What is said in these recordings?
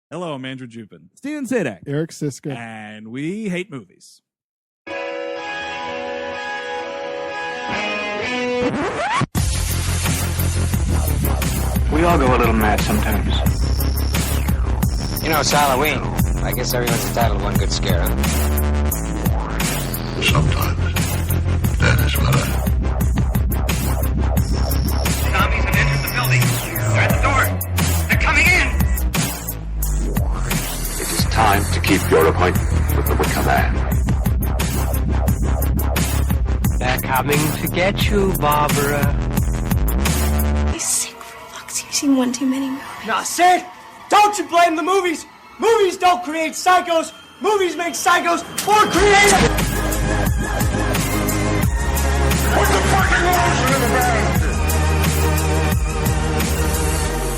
Hello, I'm Andrew Jupin. Steven Sadak. Eric Siska. And we hate movies. We all go a little mad sometimes. You know, it's Halloween. I guess everyone's entitled to one good scare, huh? Sometimes. That is what Zombies have entered the building. They're at the door. They're coming in. It is time to keep your appointment with the Wicker Man. They're coming to get you, Barbara. He's sick for fuck's sake. You've seen one too many movies. Now, Sid, don't you blame the movies. Movies don't create psychos. Movies make psychos more creative. Put the fucking lotion in the bag!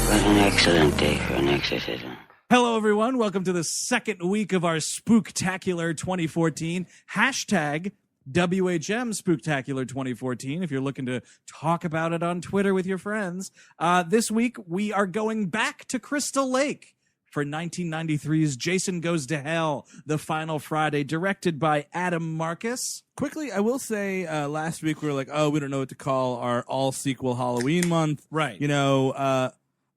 What an excellent day for an exorcism. Hello, everyone. Welcome to the second week of our Spooktacular 2014. Hashtag WHM Spooktacular 2014 if you're looking to talk about it on Twitter with your friends. This week, we are going back to Crystal Lake for 1993's Jason Goes to Hell, The Final Friday, directed by Adam Marcus. Quickly, I will say, last week we were like, oh, we don't know what to call our all-sequel Halloween month. Right. You know,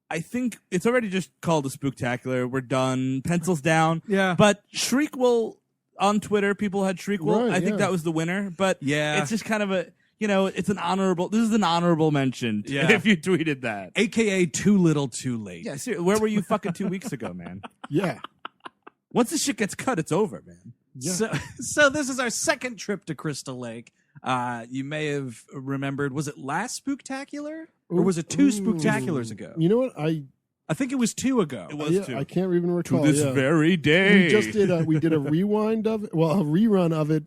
I think it's already just called a Spooktacular. We're done. Pencils down. Yeah. But Shriek will, on Twitter, people had Shriek will. Right, I think that was the winner. But Yeah. it's just kind of a, you know, it's an honorable, this is an honorable mention Yeah. if you tweeted that. AKA Too Little Too Late. Yeah, seriously, where were you fucking 2 weeks ago, man? Yeah. Once this shit gets cut, it's over, man. Yeah. So this is our second trip to Crystal Lake. You may have remembered, was it last Spooktacular? Or was it two Spooktaculars ago? You know what? I think it was two ago. It was yeah, too. I can't even recall. To this very day. We just did a rewind of it. Well, a rerun of it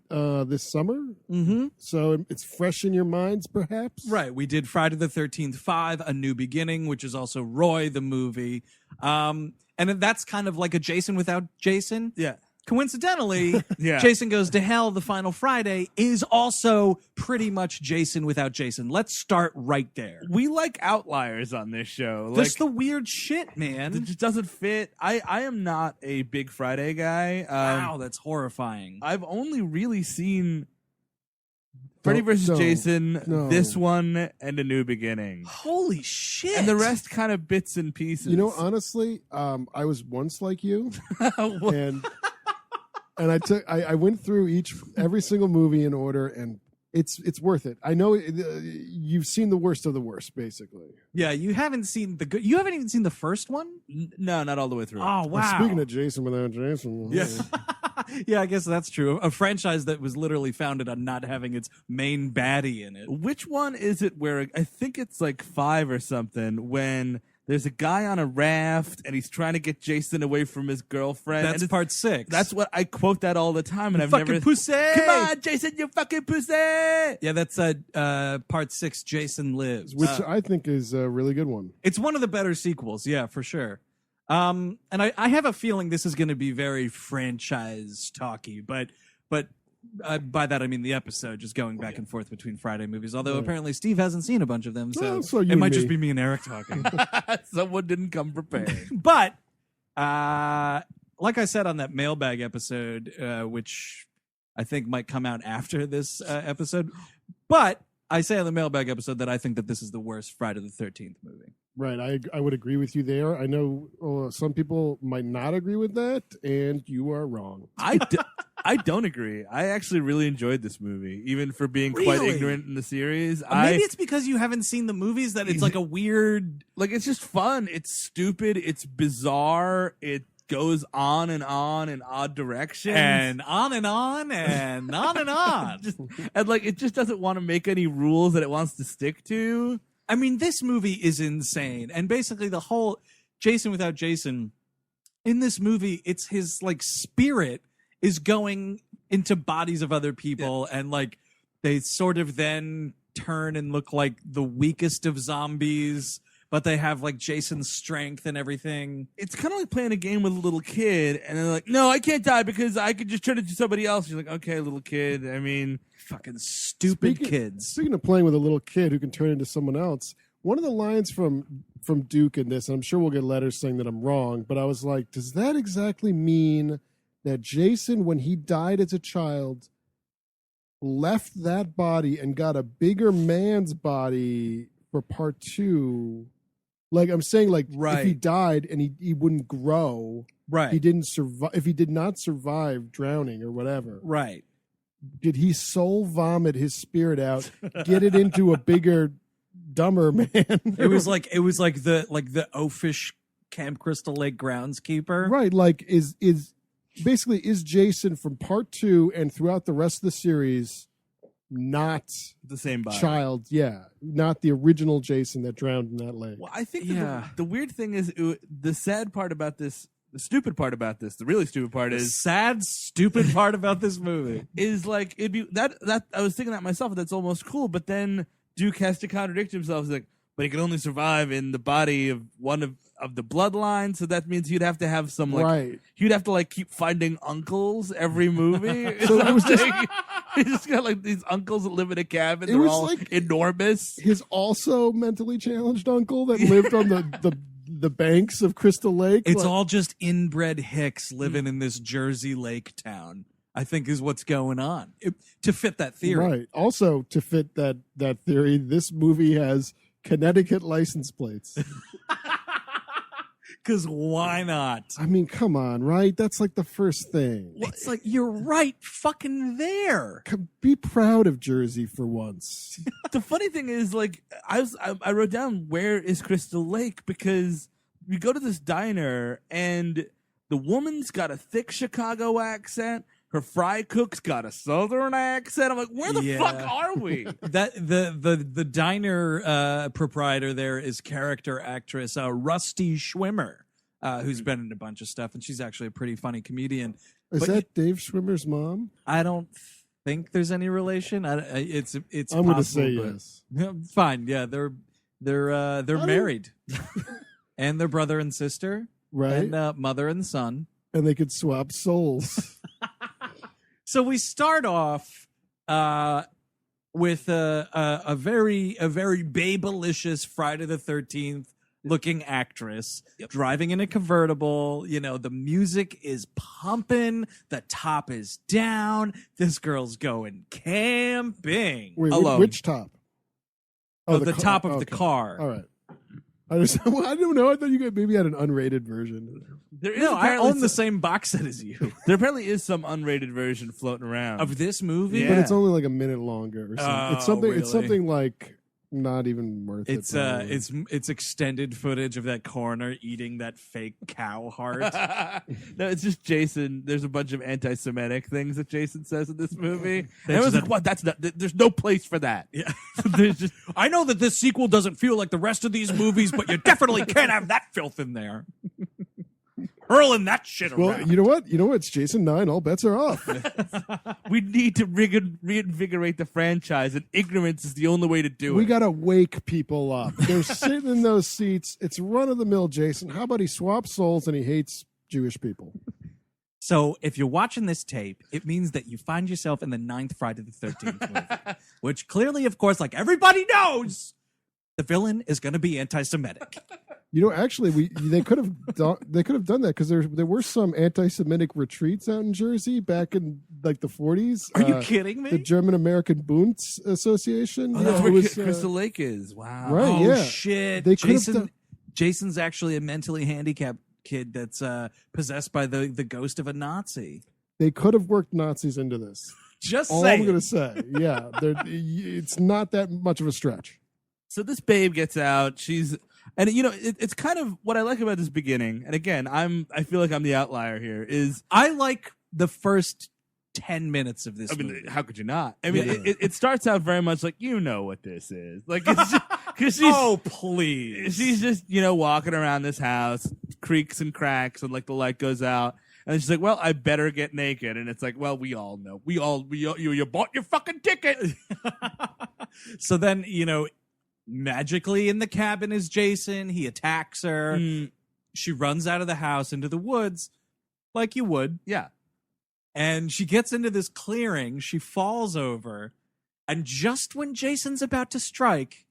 this summer. Mm-hmm. So it's fresh in your minds, perhaps. Right. We did Friday the 13th 5, A New Beginning, which is also Roy, the movie. And then that's kind of like a Jason without Jason. Yeah. Coincidentally, Yeah. Jason Goes to Hell, The Final Friday, is also pretty much Jason without Jason. Let's start right there. We like outliers on this show. That's Like, the weird shit, it man. just doesn't fit. I am not a big Friday guy. Wow, that's horrifying. I've only really seen Freddy Don't- vs. don't. Jason, No. this one, and A New Beginning. Holy shit. And the rest kind of bits and pieces. You know, honestly, I was once like you, and I went through every single movie in order, and it's worth it. I know you've seen the worst of the worst, basically. Yeah, you haven't seen the good. You haven't even seen the first one? No, not all the way through. Oh, wow. Speaking of Jason without Jason, Yeah. Yeah, I guess that's true. A franchise that was literally founded on not having its main baddie in it. Which one is it where, I think it's like 5 or something, when there's a guy on a raft and he's trying to get Jason away from his girlfriend. That's and part 6. That's what I quote that all the time, and I've fucking never. pussy! Come on, Jason, you fucking pussy! Yeah, that's part 6, Jason Lives. which I think is a really good one. It's one of the better sequels, yeah, for sure. And I have a feeling this is going to be very franchise talky, but by that I mean the episode, just going back and forth between Friday movies. Although apparently Steve hasn't seen a bunch of them, so, Well, so you it and might me. just be me and Eric talking. Someone didn't come prepared. But like I said on that mailbag episode, which I think might come out after this episode, but I say on the mailbag episode that I think that this is the worst Friday the 13th movie. Right, I would agree with you there. I know some people might not agree with that, and you are wrong. I don't agree. I actually really enjoyed this movie, even for being quite Really? ignorant in the series. Maybe it's because you haven't seen the movies that it's like a weird. Like, it's just fun. It's stupid. It's bizarre. It goes on in odd directions. And on and on and on and on. And like, it just doesn't want to make any rules that it wants to stick to. I mean, this movie is insane. And basically the whole Jason without Jason, in this movie, it's his like spirit is going into bodies of other people, and like they sort of then turn and look like the weakest of zombies, but they have like Jason's strength and everything. It's kind of like playing a game with a little kid, and they're like, no, I can't die because I could just turn into somebody else. You're like, okay, little kid. I mean, Fucking stupid kids. Speaking of playing with a little kid who can turn into someone else, one of the lines from from Duke in this, and I'm sure we'll get letters saying that I'm wrong, but I was like, does that exactly mean that Jason, when he died as a child, left that body and got a bigger man's body for part 2? Like, I'm saying, like, if he died and he wouldn't grow, he didn't survive. If he did not survive drowning or whatever, did he soul vomit his spirit out, get it into a bigger, dumber man? It was like the oafish Camp Crystal Lake groundskeeper, right? Like, is Jason from part 2 and throughout the rest of the series not the same body. Child? Yeah, not the original Jason that drowned in that lake. Well, I think the weird thing is the sad part about this. The stupid part about this, the really stupid part is stupid part about this movie is like it'd be that I was thinking that myself. That's almost cool, but then Duke has to contradict himself. He's like, but he can only survive in the body of one of the bloodline, so that means he'd have to have some he'd have to like keep finding uncles every movie. So it was just he just got like these uncles that live in a cabin. They're all like enormous. His also mentally challenged uncle that lived on the banks of Crystal Lake. It's all just inbred hicks living in this Jersey Lake town, I think, is what's going on to fit that theory. Right. Also, to fit that theory, this movie has Connecticut license plates. Because why not? I mean, come on, right? That's like the first thing. It's like, you're right fucking there. Be proud of Jersey for once. The funny thing is, like, I wrote down, where is Crystal Lake? Because we go to this diner and the woman's got a thick Chicago accent. Her fry cook's got a southern accent. I'm like, where the fuck are we? That the diner proprietor there is character actress Rusty Schwimmer, who's been in a bunch of stuff, and she's actually a pretty funny comedian. Is that Dave Schwimmer's mom? I don't think there's any relation. It's I'm going to say yes. Fine, yeah, they're married, and they're brother and sister, right? And mother and son, and they could swap souls. So we start off with a very babelicious Friday the 13th looking actress driving in a convertible. You know, the music is pumping, the top is down. This girl's going camping. Wait, which top? The top of the car. All right. I don't know. I thought you maybe had an unrated version. I own the same box set as you. There apparently is some unrated version floating around of this movie, but it's only like a minute longer or something. Really? It's something like not even worth it. It's extended footage of that coroner eating that fake cow heart. No, it's just Jason. There's a bunch of anti-Semitic things that Jason says in this movie. And I was like, what? That's not. There's no place for that. Yeah. I know that this sequel doesn't feel like the rest of these movies, but you definitely can't have that filth in there. Hurling that shit around. Well, you know what? It's Jason 9. All bets are off. We need to reinvigorate the franchise, and ignorance is the only way to do it. We got to wake people up. They're sitting in those seats. It's run-of-the-mill Jason. How about he swaps souls and he hates Jewish people? So if you're watching this tape, it means that you find yourself in the 9th Friday the 13th movie, which clearly, of course, like everybody knows, the villain is going to be anti-Semitic. You know, actually, they could have done that because there were some anti-Semitic retreats out in Jersey back in like the 40s. Are you kidding me? The German American Bund Association. Oh, that's where Crystal Lake is. Wow. Right? Oh yeah. Shit. Jason's actually a mentally handicapped kid that's possessed by the ghost of a Nazi. They could have worked Nazis into this. Just all saying. I'm going to say. Yeah, it's not that much of a stretch. So this babe gets out. And you know, it's kind of what I like about this beginning. And again, I feel like I'm the outlier here. Is I like the first 10 minutes of this movie. How could you not? I mean, it starts out very much like, you know what this is. Like, it's just, cause she's, please. She's just, walking around this house, creaks and cracks, and like the light goes out. And she's like, well, I better get naked. And it's like, well, we all know. You bought your fucking ticket. So then, magically in the cabin is Jason. He attacks her. She runs out of the house into the woods like you would. Yeah. And she gets into this clearing. She falls over. And just when Jason's about to strike,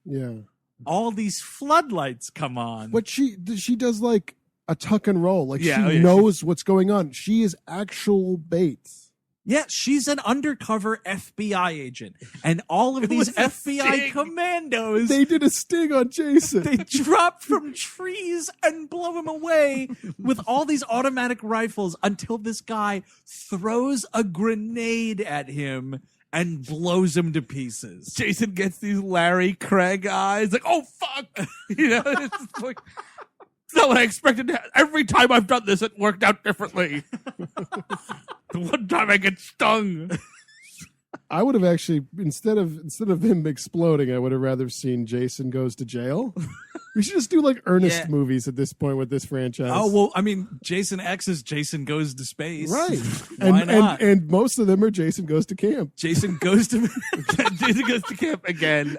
all these floodlights come on. But she does like a tuck and roll. Like Yeah, she knows what's going on. She is actual bait. Yeah, she's an undercover FBI agent. And all of these was a FBI sting. commandos, They did a sting on Jason. they drop from trees and blow him away with all these automatic rifles until this guy throws a grenade at him and blows him to pieces. Jason gets these Larry Craig eyes, like, oh fuck, it's just like, it's not what I expected. Every time I've done this, it worked out differently. The one time I get stung. I would have actually instead of him exploding, I would have rather seen Jason Goes to Jail. We should just do like Ernest movies at this point with this franchise. Oh, well, I mean, Jason X is Jason Goes to Space. right. Why not? And most of them are Jason Goes to Camp. Jason Goes to Jason goes to camp again.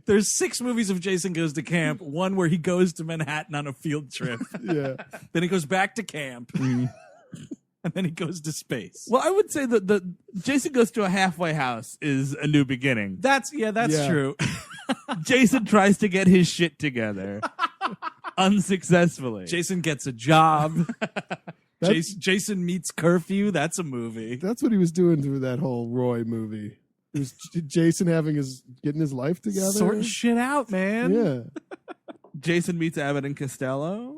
There's 6 movies of Jason Goes to Camp. One where he goes to Manhattan on a field trip. Yeah. Then he goes back to camp. And then he goes to space. Well, I would say that the Jason Goes to a Halfway House is a new beginning. That's true. Jason tries to get his shit together unsuccessfully. Jason gets a job. Jason meets curfew. That's a movie. That's what he was doing through that whole Roy movie. It was Jason getting his life together. Sorting shit out, man. Yeah. Jason meets Abbott and Costello.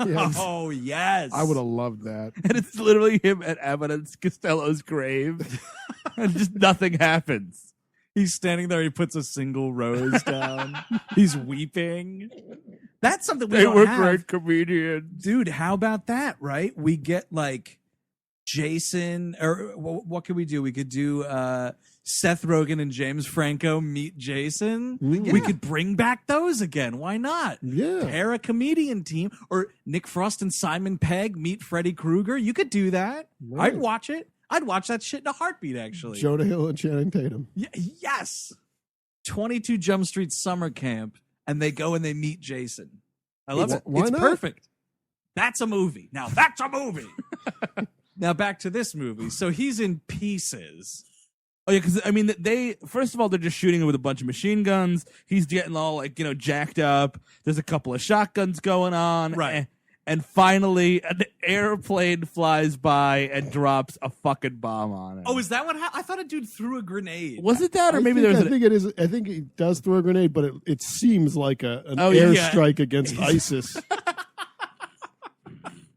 Yes. Oh, yes. I would have loved that. And it's literally him at Abbott and Costello's grave. And just nothing happens. He's standing there. He puts a single rose down. He's weeping. That's something we They don't were have. great comedians. Dude, how about that, right? We get like Jason, or what could we do? We could do Seth Rogen and James Franco meet Jason. We could bring back those again. Why not? Yeah. Pair a comedian team. Or Nick Frost and Simon Pegg meet Freddy Krueger. You could do that. Right. I'd watch it. I'd watch that shit in a heartbeat, actually. Jonah Hill and Channing Tatum. Yes. 22 Jump Street summer camp, and they go and they meet Jason. I love it. Why It's not? perfect. That's a movie. Now that's a movie. Now back to this movie. So he's in pieces. Oh yeah, because I mean, they first of all they're just shooting him with a bunch of machine guns. He's getting all like jacked up. There's a couple of shotguns going on, Right. And finally, an airplane flies by and drops a fucking bomb on him. Oh, is that what happened? I thought a dude threw a grenade. Was it that, or maybe there was? I think it is. I think he does throw a grenade, but it seems like an yeah. airstrike against ISIS.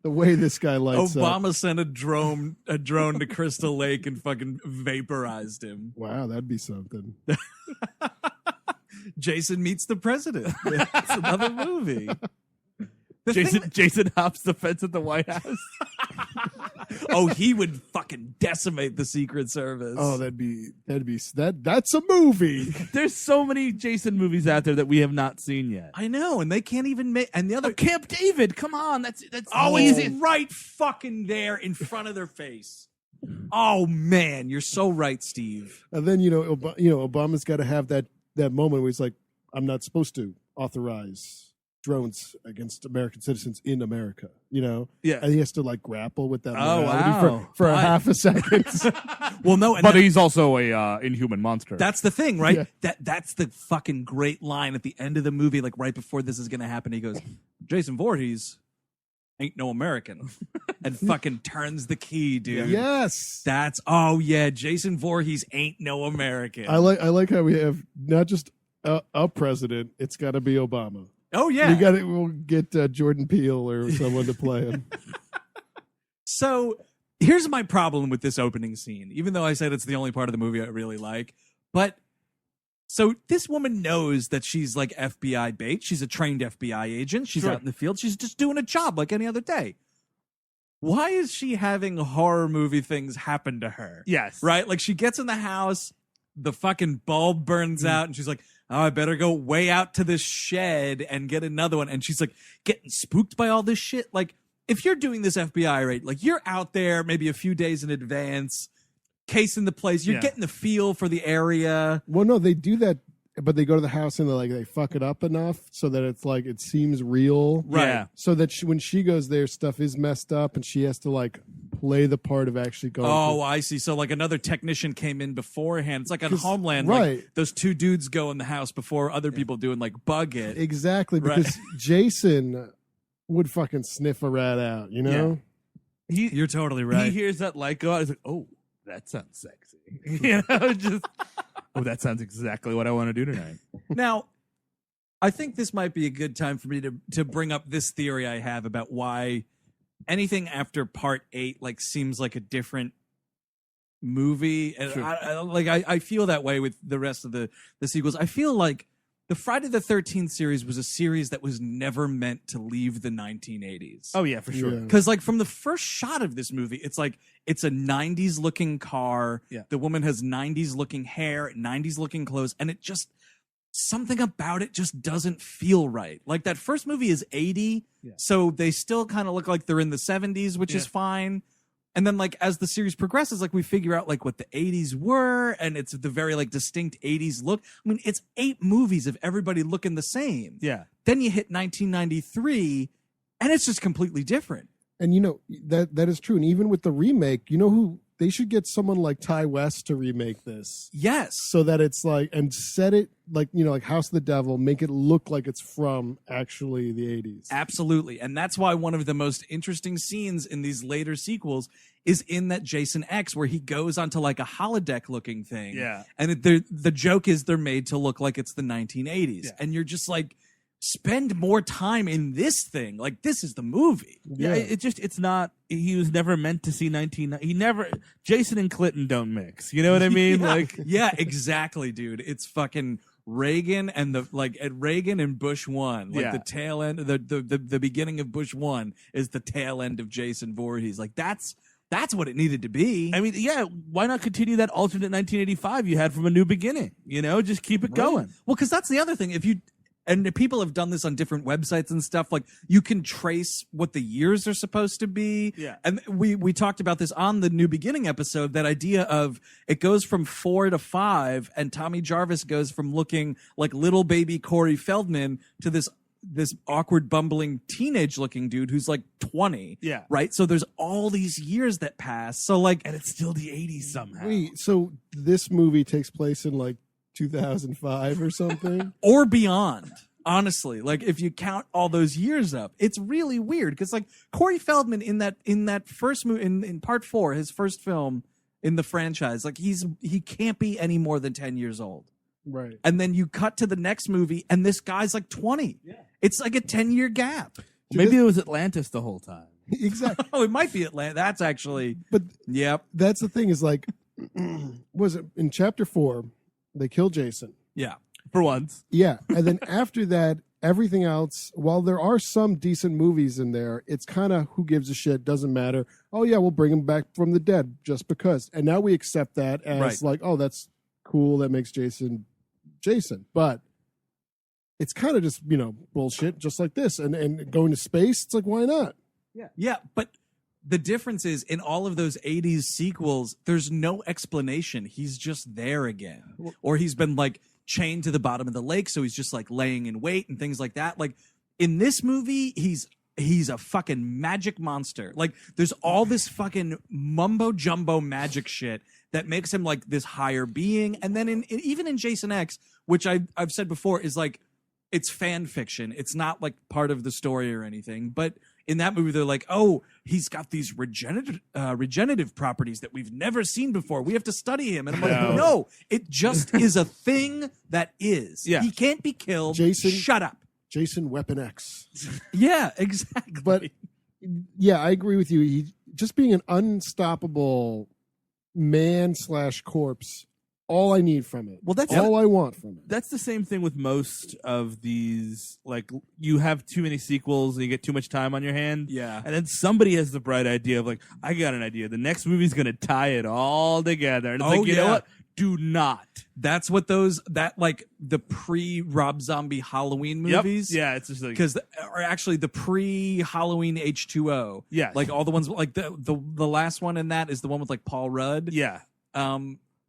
The way this guy lights up. Obama sent a drone to Crystal Lake and fucking vaporized him. Wow, that'd be something. Jason meets the president. That's another movie. Jason hops the fence at the White House. Oh, he would fucking decimate the Secret Service. Oh, that's a movie. There's so many Jason movies out there that we have not seen yet. I know, and they can't even make. And the other Camp David, come on, that's oh, easy. it's right fucking there in front of their face. Oh man, you're so right, Steve. And then Obama's got to have that moment where he's like, "I'm not supposed to authorize drones against American citizens in America," Yeah. and he has to like grapple with that Oh, morality wow. for a half a second. Well, no, and But he's also a inhuman monster. that's the thing, right? Yeah. That's the fucking great line at the end of the movie, like right before this is gonna happen. He goes, "Jason Voorhees ain't no American," and fucking turns the key, dude. Yes, Jason Voorhees ain't no American. I like how we have not just a president; it's got to be Obama. Oh yeah, We'll get Jordan Peele or someone to play him. So here's my problem with this opening scene, even though I said it's the only part of the movie I really like. But so this woman knows that she's like FBI bait. She's a trained FBI agent. She's out in the field. She's just doing a job like any other day. Why is she having horror movie things happen to her? Yes. Right? Like she gets in the house, the fucking bulb burns out, and she's like, "Oh, I better go way out to this shed and get another one." And she's like getting spooked by all this shit. Like, if you're doing this FBI raid, like you're out there maybe a few days in advance, casing the place. You're getting the feel for the area. Well, no, they do that but they go to the house and they fuck it up enough so that it's like it seems real, Right. Yeah. So that when she goes there, stuff is messed up, and she has to play the part of actually going. Oh, I see. So another technician came in beforehand. It's like on Homeland, right? Those two dudes go in the house before other people do and bug it. Exactly, because Jason would fucking sniff a rat out, you know. Yeah. You're totally right. He hears that light go out. He's like, "Oh, that sounds sexy." Just. Oh, that sounds exactly what I want to do tonight. Now, I think this might be a good time for me to bring up this theory I have about why anything after part 8 seems like a different movie. And Sure. I feel that way with the rest of the sequels. I feel like the Friday the 13th series was a series that was never meant to leave the 1980s. Oh yeah, for sure. Because from the first shot of this movie, it's it's a 90s looking car. Yeah. The woman has 90s looking hair, 90s looking clothes, and it just something about it just doesn't feel right. Like that first movie is 80, so they still kind of look like they're in the 70s, which is fine. And then as the series progresses, we figure out what the 80s were, and it's the very distinct 80s look. I mean, it's 8 movies of everybody looking the same. Yeah. Then you hit 1993, and it's just completely different. And that is true. And even with the remake, who they should get someone like Ty West to remake this. Yes. So that it's and set it like House of the Devil, make it look like it's from actually the 80s. Absolutely. And that's why one of the most interesting scenes in these later sequels is in that Jason X where he goes onto a holodeck looking thing. Yeah. And the joke is they're made to look like it's the 1980s. Yeah. And you're just spend more time in this thing. This is the movie. Yeah, it's not. He was never meant to see 19. He never. Jason and Clinton don't mix. You know what I mean? Yeah. Yeah, exactly, dude. It's fucking Reagan and Reagan and Bush 1. The tail end, the beginning of Bush 1 is the tail end of Jason Voorhees. That's what it needed to be. I mean, yeah. Why not continue that alternate 1985 you had from A New Beginning? Just keep it going. Well, because that's the other thing. And people have done this on different websites and stuff. You can trace what the years are supposed to be. Yeah. And we talked about this on the New Beginning episode, that idea of it goes from 4 to 5, and Tommy Jarvis goes from looking like little baby Corey Feldman to this awkward, bumbling, teenage-looking dude who's 20. Yeah. Right? So there's all these years that pass. So, and it's still the 80s somehow. Wait, so this movie takes place in 2005 or something? Or beyond, honestly. If you count all those years up, it's really weird because Corey Feldman in that first movie, in part 4, his first film in the franchise, he can't be any more than 10 years old. Right. And then you cut to the next movie and this guy's 20. Yeah. It's a 10-year gap. Maybe it was Atlantis the whole time. Exactly. Oh, it might be Atlanta. That's actually. But yep. That's the thing is was it in chapter 4? They kill Jason. Yeah. For once. Yeah. And then after that, everything else, while there are some decent movies in there, it's kind of who gives a shit, doesn't matter. Oh, yeah, we'll bring him back from the dead just because. And now we accept that as oh, that's cool. That makes Jason. But it's kind of just, bullshit, just like this. And going to space, it's why not? Yeah. Yeah. But the difference is in all of those 80s sequels, there's no explanation. He's just there again. Or he's been chained to the bottom of the lake, so he's just laying in wait and things like that. In this movie, he's a fucking magic monster. There's all this fucking mumbo jumbo magic shit that makes him this higher being. And then even in Jason X, which I've said before is it's fan fiction. It's not part of the story or anything, but in that movie, they're oh, he's got these regenerative properties that we've never seen before. We have to study him. And I'm no, it just is a thing that is. Yeah. He can't be killed. Jason, shut up. Jason Weapon X. Yeah, exactly. But yeah, I agree with you. He just being an unstoppable man/corpse. All I need from it. Well, that's all I want from it. That's the same thing with most of these. You have too many sequels and you get too much time on your hand. Yeah. And then somebody has the bright idea of I got an idea. The next movie's going to tie it all together. And it's you know what? Do not. That's what the pre-Rob Zombie Halloween movies. Yep. Yeah, it's just because or actually the pre-Halloween H2O. Yeah. All the ones the last one in that is the one with Paul Rudd. Yeah.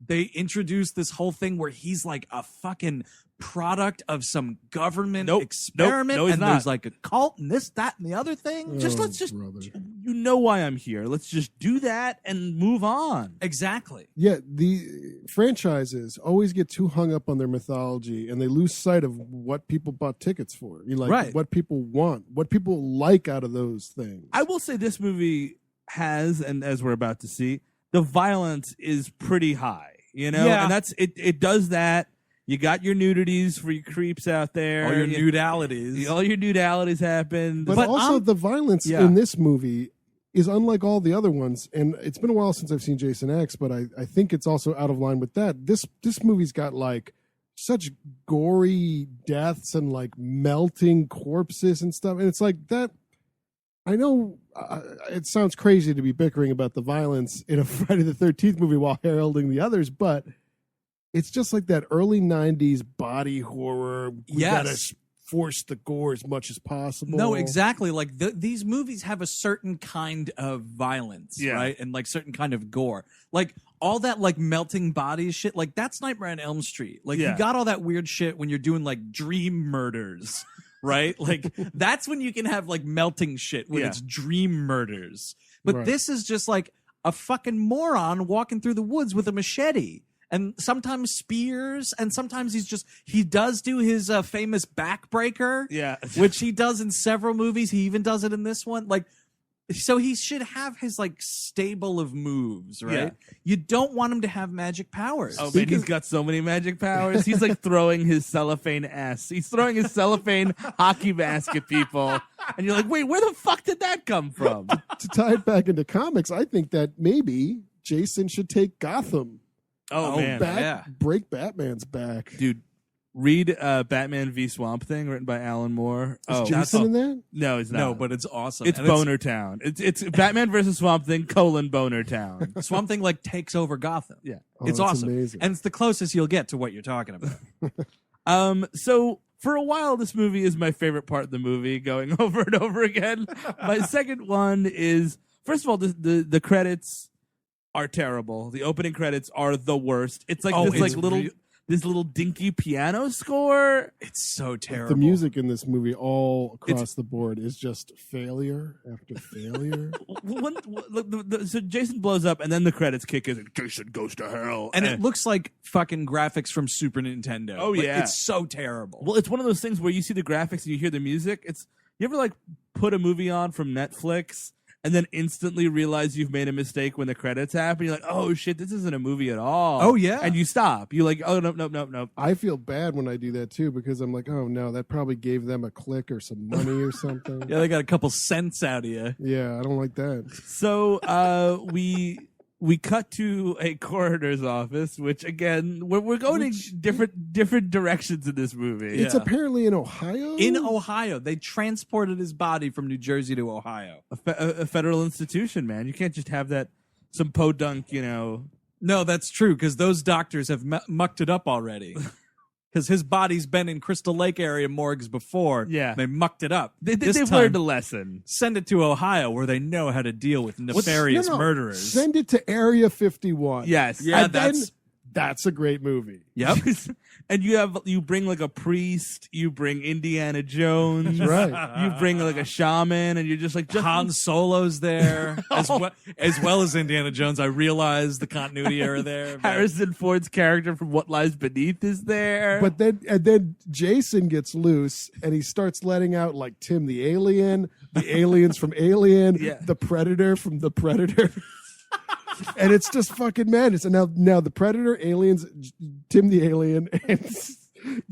they introduced this whole thing where he's like a fucking product of some government experiment, no, he's and not. there's like a cult and this, that, and the other thing. You know why I'm here. Let's just do that and move on. Exactly. Yeah, the franchises always get too hung up on their mythology, and they lose sight of what people bought tickets for. What people want, what people like out of those things. I will say this movie has, and as we're about to see, the violence is pretty high. And that's it does that. You got your nudities for your creeps out there. All your nudalities. All your nudalities happened. But also the violence in this movie is unlike all the other ones. And it's been a while since I've seen Jason X, but I think it's also out of line with that. This movie's got like such gory deaths and like melting corpses and stuff. And it's like that. I know it sounds crazy to be bickering about the violence in a Friday the 13th movie while heralding the others, but it's just like that early 90s body horror. We gotta force the gore as much as possible. No, exactly. Like these movies have a certain kind of violence, right? And like certain kind of gore. Like all that like melting bodies shit, like that's Nightmare on Elm Street. Like you got all that weird shit when you're doing like dream murders, right? Like that's when you can have like melting shit when it's dream murders. But this is just like a fucking moron walking through the woods with a machete. And sometimes spears, and sometimes he does do his famous backbreaker, which he does in several movies. He even does it in this one. Like, so he should have his like stable of moves, right? Yeah. You don't want him to have magic powers. Oh man, he's got so many magic powers. He's like throwing his cellophane ass. He's throwing his cellophane hockey mask at people, and you're like, wait, where the fuck did that come from? To tie it back into comics, I think that maybe Jason should take Gotham. Oh man, break Batman's back, dude. Read Batman v Swamp Thing, written by Alan Moore. Is Jason in that? No, he's not. No, but it's awesome. It's Boner Town. It's Batman versus Swamp Thing : Boner Town. Swamp Thing like takes over Gotham. Yeah, it's awesome, amazing. and it's the closest you'll get to what you're talking about. So for a while, this movie is my favorite part of the movie, going over and over again. My second one is, first of all, the credits are terrible. The opening credits are the worst. It's like this little dinky piano score. It's so terrible. The music in this movie all across the board is just failure after failure. So Jason blows up, and then the credits kick in, and Jason goes to hell. And it looks like fucking graphics from Super Nintendo. Oh, like, yeah. It's so terrible. Well, it's one of those things where you see the graphics and you hear the music. You ever like put a movie on from Netflix and then instantly realize you've made a mistake when the credits happen? You're like, oh shit, this isn't a movie at all. Oh yeah. And you stop. You're like, oh no. I feel bad when I do that too, because I'm like, oh no, that probably gave them a click or some money or something. Yeah, they got a couple cents out of you. Yeah, I don't like that. So we cut to a coroner's office, which again, we're going in different directions in this movie. It's apparently in Ohio? In Ohio. They transported his body from New Jersey to Ohio. A federal institution, man. You can't just have that, some podunk, No, that's true, because those doctors have mucked it up already. Because his body's been in Crystal Lake area morgues before. Yeah. They mucked it up. They've learned a lesson. Send it to Ohio, where they know how to deal with nefarious murderers. Send it to Area 51. Yes. Yeah, that's a great movie. Yep. And you bring like a priest, you bring Indiana Jones, right? You bring like a shaman, and you're just like Han Solo's there as well as Indiana Jones. I realize the continuity error there. Harrison Ford's character from What Lies Beneath is there. But then Jason gets loose and he starts letting out like Tim the Alien, the aliens from Alien, the Predator from the Predator. And it's just fucking madness. And now the Predator, aliens, Tim the Alien, and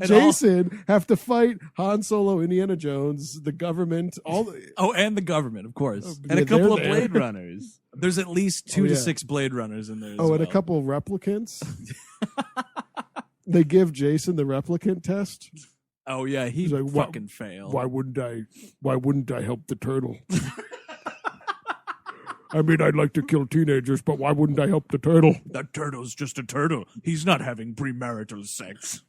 Jason have to fight Han Solo, Indiana Jones, the government, and the government, of course, and a couple of Blade Runners. There's at least 2 to 6 Blade Runners in there. And a couple of replicants. They give Jason the replicant test. Oh yeah, he like, fucking failed. Why wouldn't I help the turtle? I mean, I'd like to kill teenagers, but why wouldn't I help the turtle? That turtle's just a turtle. He's not having premarital sex.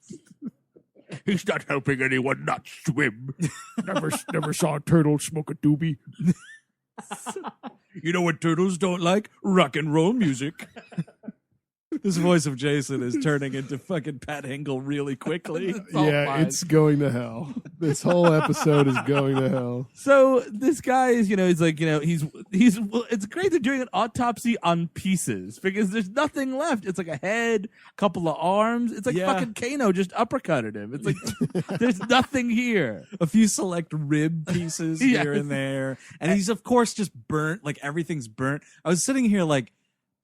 He's not helping anyone not swim. Never saw a turtle smoke a doobie. You know what turtles don't like? Rock and roll music. This voice of Jason is turning into fucking Pat Hingle really quickly. It's going to hell. This whole episode is going to hell. So this guy is, he's like, he's. It's great they're doing an autopsy on pieces because there's nothing left. It's like a head, a couple of arms. It's like fucking Kano just uppercutted him. It's like there's nothing here. A few select rib pieces here and there, and he's of course just burnt. Like everything's burnt. I was sitting here like.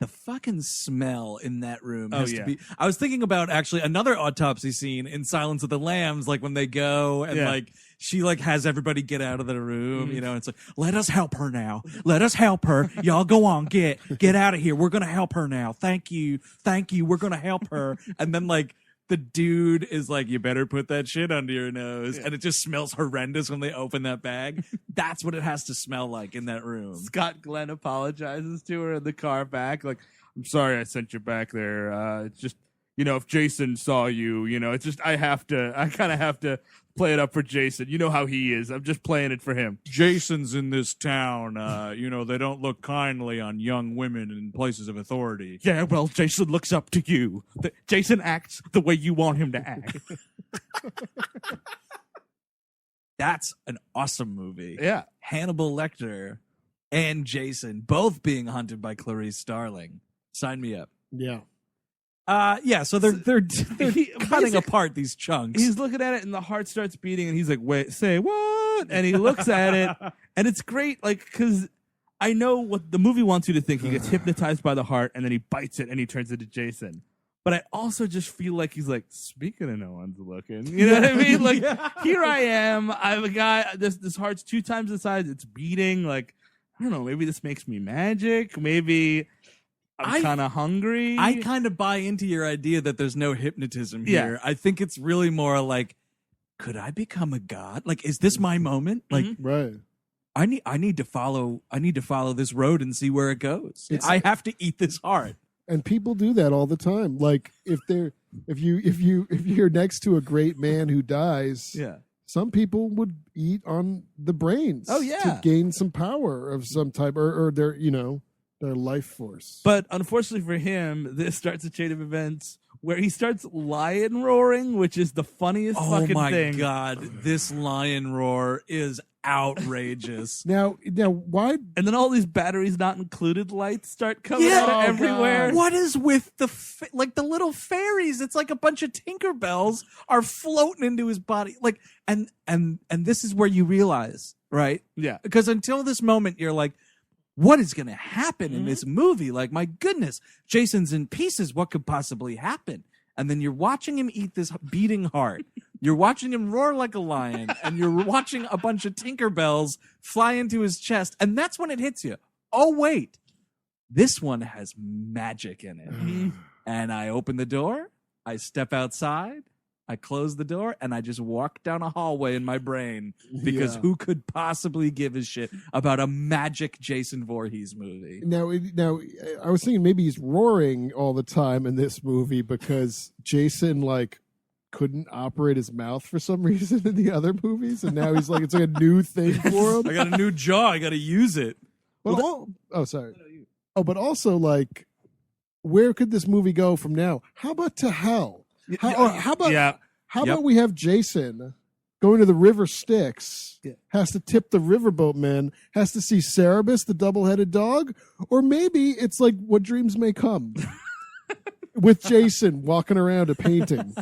The fucking smell in that room has to be. I was thinking about actually another autopsy scene in Silence of the Lambs, like when they go and like she like has everybody get out of the room, it's like, let us help her now. Let us help her. Y'all go on, get out of here. We're gonna help her now. Thank you. We're gonna help her. And then like the dude is like, you better put that shit under your nose. And it just smells horrendous when they open that bag. That's what it has to smell like in that room. Scott Glenn apologizes to her in the car back. Like, I'm sorry I sent you back there. It's just, if Jason saw you, it's just, I kind of have to play it up for Jason. You know how he is. I'm just playing it for him. Jason's in this town. They don't look kindly on young women in places of authority. Yeah, well, Jason looks up to you. Jason acts the way you want him to act. That's an awesome movie. Yeah. Hannibal Lecter and Jason both being hunted by Clarice Starling. Sign me up. Yeah. So they're cutting apart these chunks. He's looking at it and the heart starts beating and he's like, wait, say what? And he looks at it and it's great, like, because I know what the movie wants you to think. He gets hypnotized by the heart and then he bites it and he turns into Jason. But I also just feel like he's like, speaking of no one's looking. You know what I mean? Like, here I am. I'm a guy. This heart's 2 times the size. It's beating. Like, I don't know. Maybe this makes me magic. Maybe I'm kind of hungry. I kind of buy into your idea that there's no hypnotism here. Yeah. I think it's really more like, could I become a god? Like, is this my moment? Like, right. I need to follow this road and see where it goes. I have to eat this heart. And people do that all the time. Like if you're next to a great man who dies, some people would eat on the brains to gain some power of some type or their life force. But unfortunately for him, this starts a chain of events where he starts lion roaring, which is the funniest fucking thing. Oh my God, this lion roar is outrageous. Now, why? And then all these batteries not included lights start coming out everywhere. God. What is with the little fairies? It's like a bunch of Tinkerbells are floating into his body. Like, and this is where you realize, right? Yeah. Because until this moment, you're like, what is going to happen in this movie? Like, my goodness, Jason's in pieces. What could possibly happen? And then you're watching him eat this beating heart. You're watching him roar like a lion, and you're watching a bunch of Tinkerbells fly into his chest. And that's when it hits you. Oh, wait, this one has magic in it. And I open the door, I step outside, I close the door, and I just walk down a hallway in my brain because who could possibly give a shit about a magic Jason Voorhees movie? Now, I was thinking maybe he's roaring all the time in this movie because Jason, like, couldn't operate his mouth for some reason in the other movies, and now he's like, it's like a new thing for him. I got a new jaw. I got to use it. But sorry. Oh, but also, like, where could this movie go from now? How about to hell? How about we have Jason going to the River Styx, has to tip the riverboat man, has to see Cerberus, the double-headed dog, or maybe it's like What Dreams May Come. With Jason walking around a painting.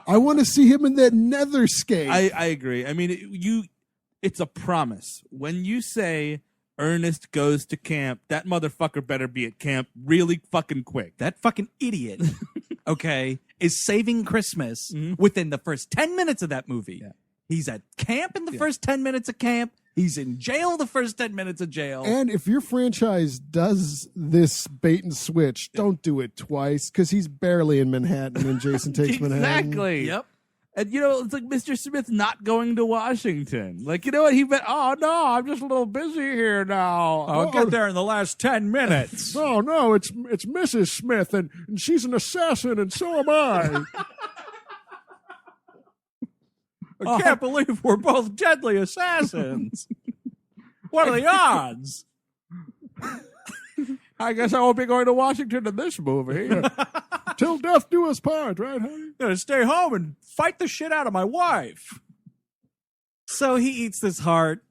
I want to see him in that netherscape. I agree. I mean, it's a promise. When you say Ernest goes to camp, that motherfucker better be at camp really fucking quick. That fucking idiot, okay, is saving Christmas within the first 10 minutes of that movie. Yeah. He's at camp in the first 10 minutes of camp. He's in jail the first 10 minutes of jail. And if your franchise does this bait and switch, don't do it twice, because he's barely in Manhattan and Jason takes Manhattan. Exactly. Yep. And, it's like Mr. Smith not going to Washington. Like, you know what? Oh, no, I'm just a little busy here now. I'll get there in the last 10 minutes. No, it's Mrs. Smith, and she's an assassin, and so am I. I can't believe we're both deadly assassins. What are the odds? I guess I won't be going to Washington in this movie. Till death do us part, right, honey? Gonna stay home and fight the shit out of my wife. So he eats this heart,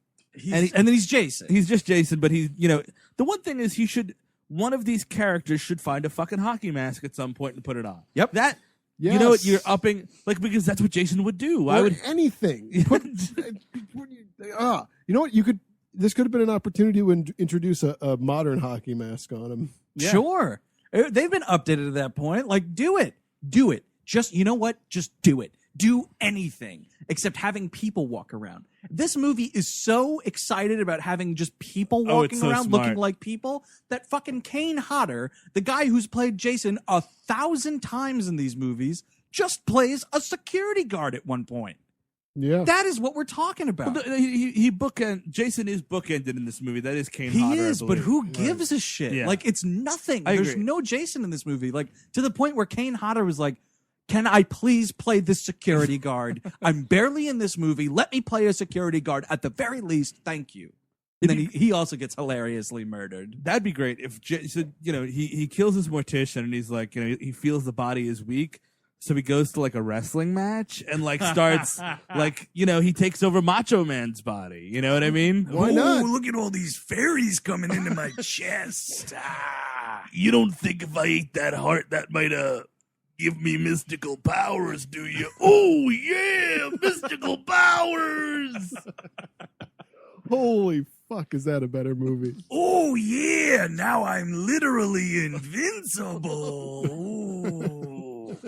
and then he's Jason. He's just Jason, but he's, the one thing is one of these characters should find a fucking hockey mask at some point and put it on. Yep. Yes. You know what, you're upping, because that's what Jason would do. Why would anything? You know what, this could have been an opportunity to introduce a modern hockey mask on him. Yeah. Sure. They've been updated at that point. Like, do it. Just, you know what? Just do it. Do anything except having people walk around. This movie is so excited about having just people walking around looking like people that fucking Kane Hodder, the guy who's played Jason 1,000 times in these movies, just plays a security guard at one point. Yeah. That is what we're talking about. Well, Jason is bookended in this movie. That is Kane He Hodder, is, but who gives a shit? Yeah. Like, it's nothing. I There's agree. no Jason in this movie. Like, to the point where Kane Hodder was like, can I please play this security guard? I'm barely in this movie. Let me play a security guard at the very least. Thank you. And then he also gets hilariously murdered. That'd be great if Jason, he kills his mortician and he's like, he feels the body is weak. So he goes to like a wrestling match and like starts he takes over Macho Man's body. You know what I mean? Why not? Look at all these fairies coming into my chest. You don't think if I ate that heart that might give me mystical powers, do you? Oh yeah, mystical powers. Holy fuck, is that a better movie? Oh yeah, now I'm literally invincible. Ooh.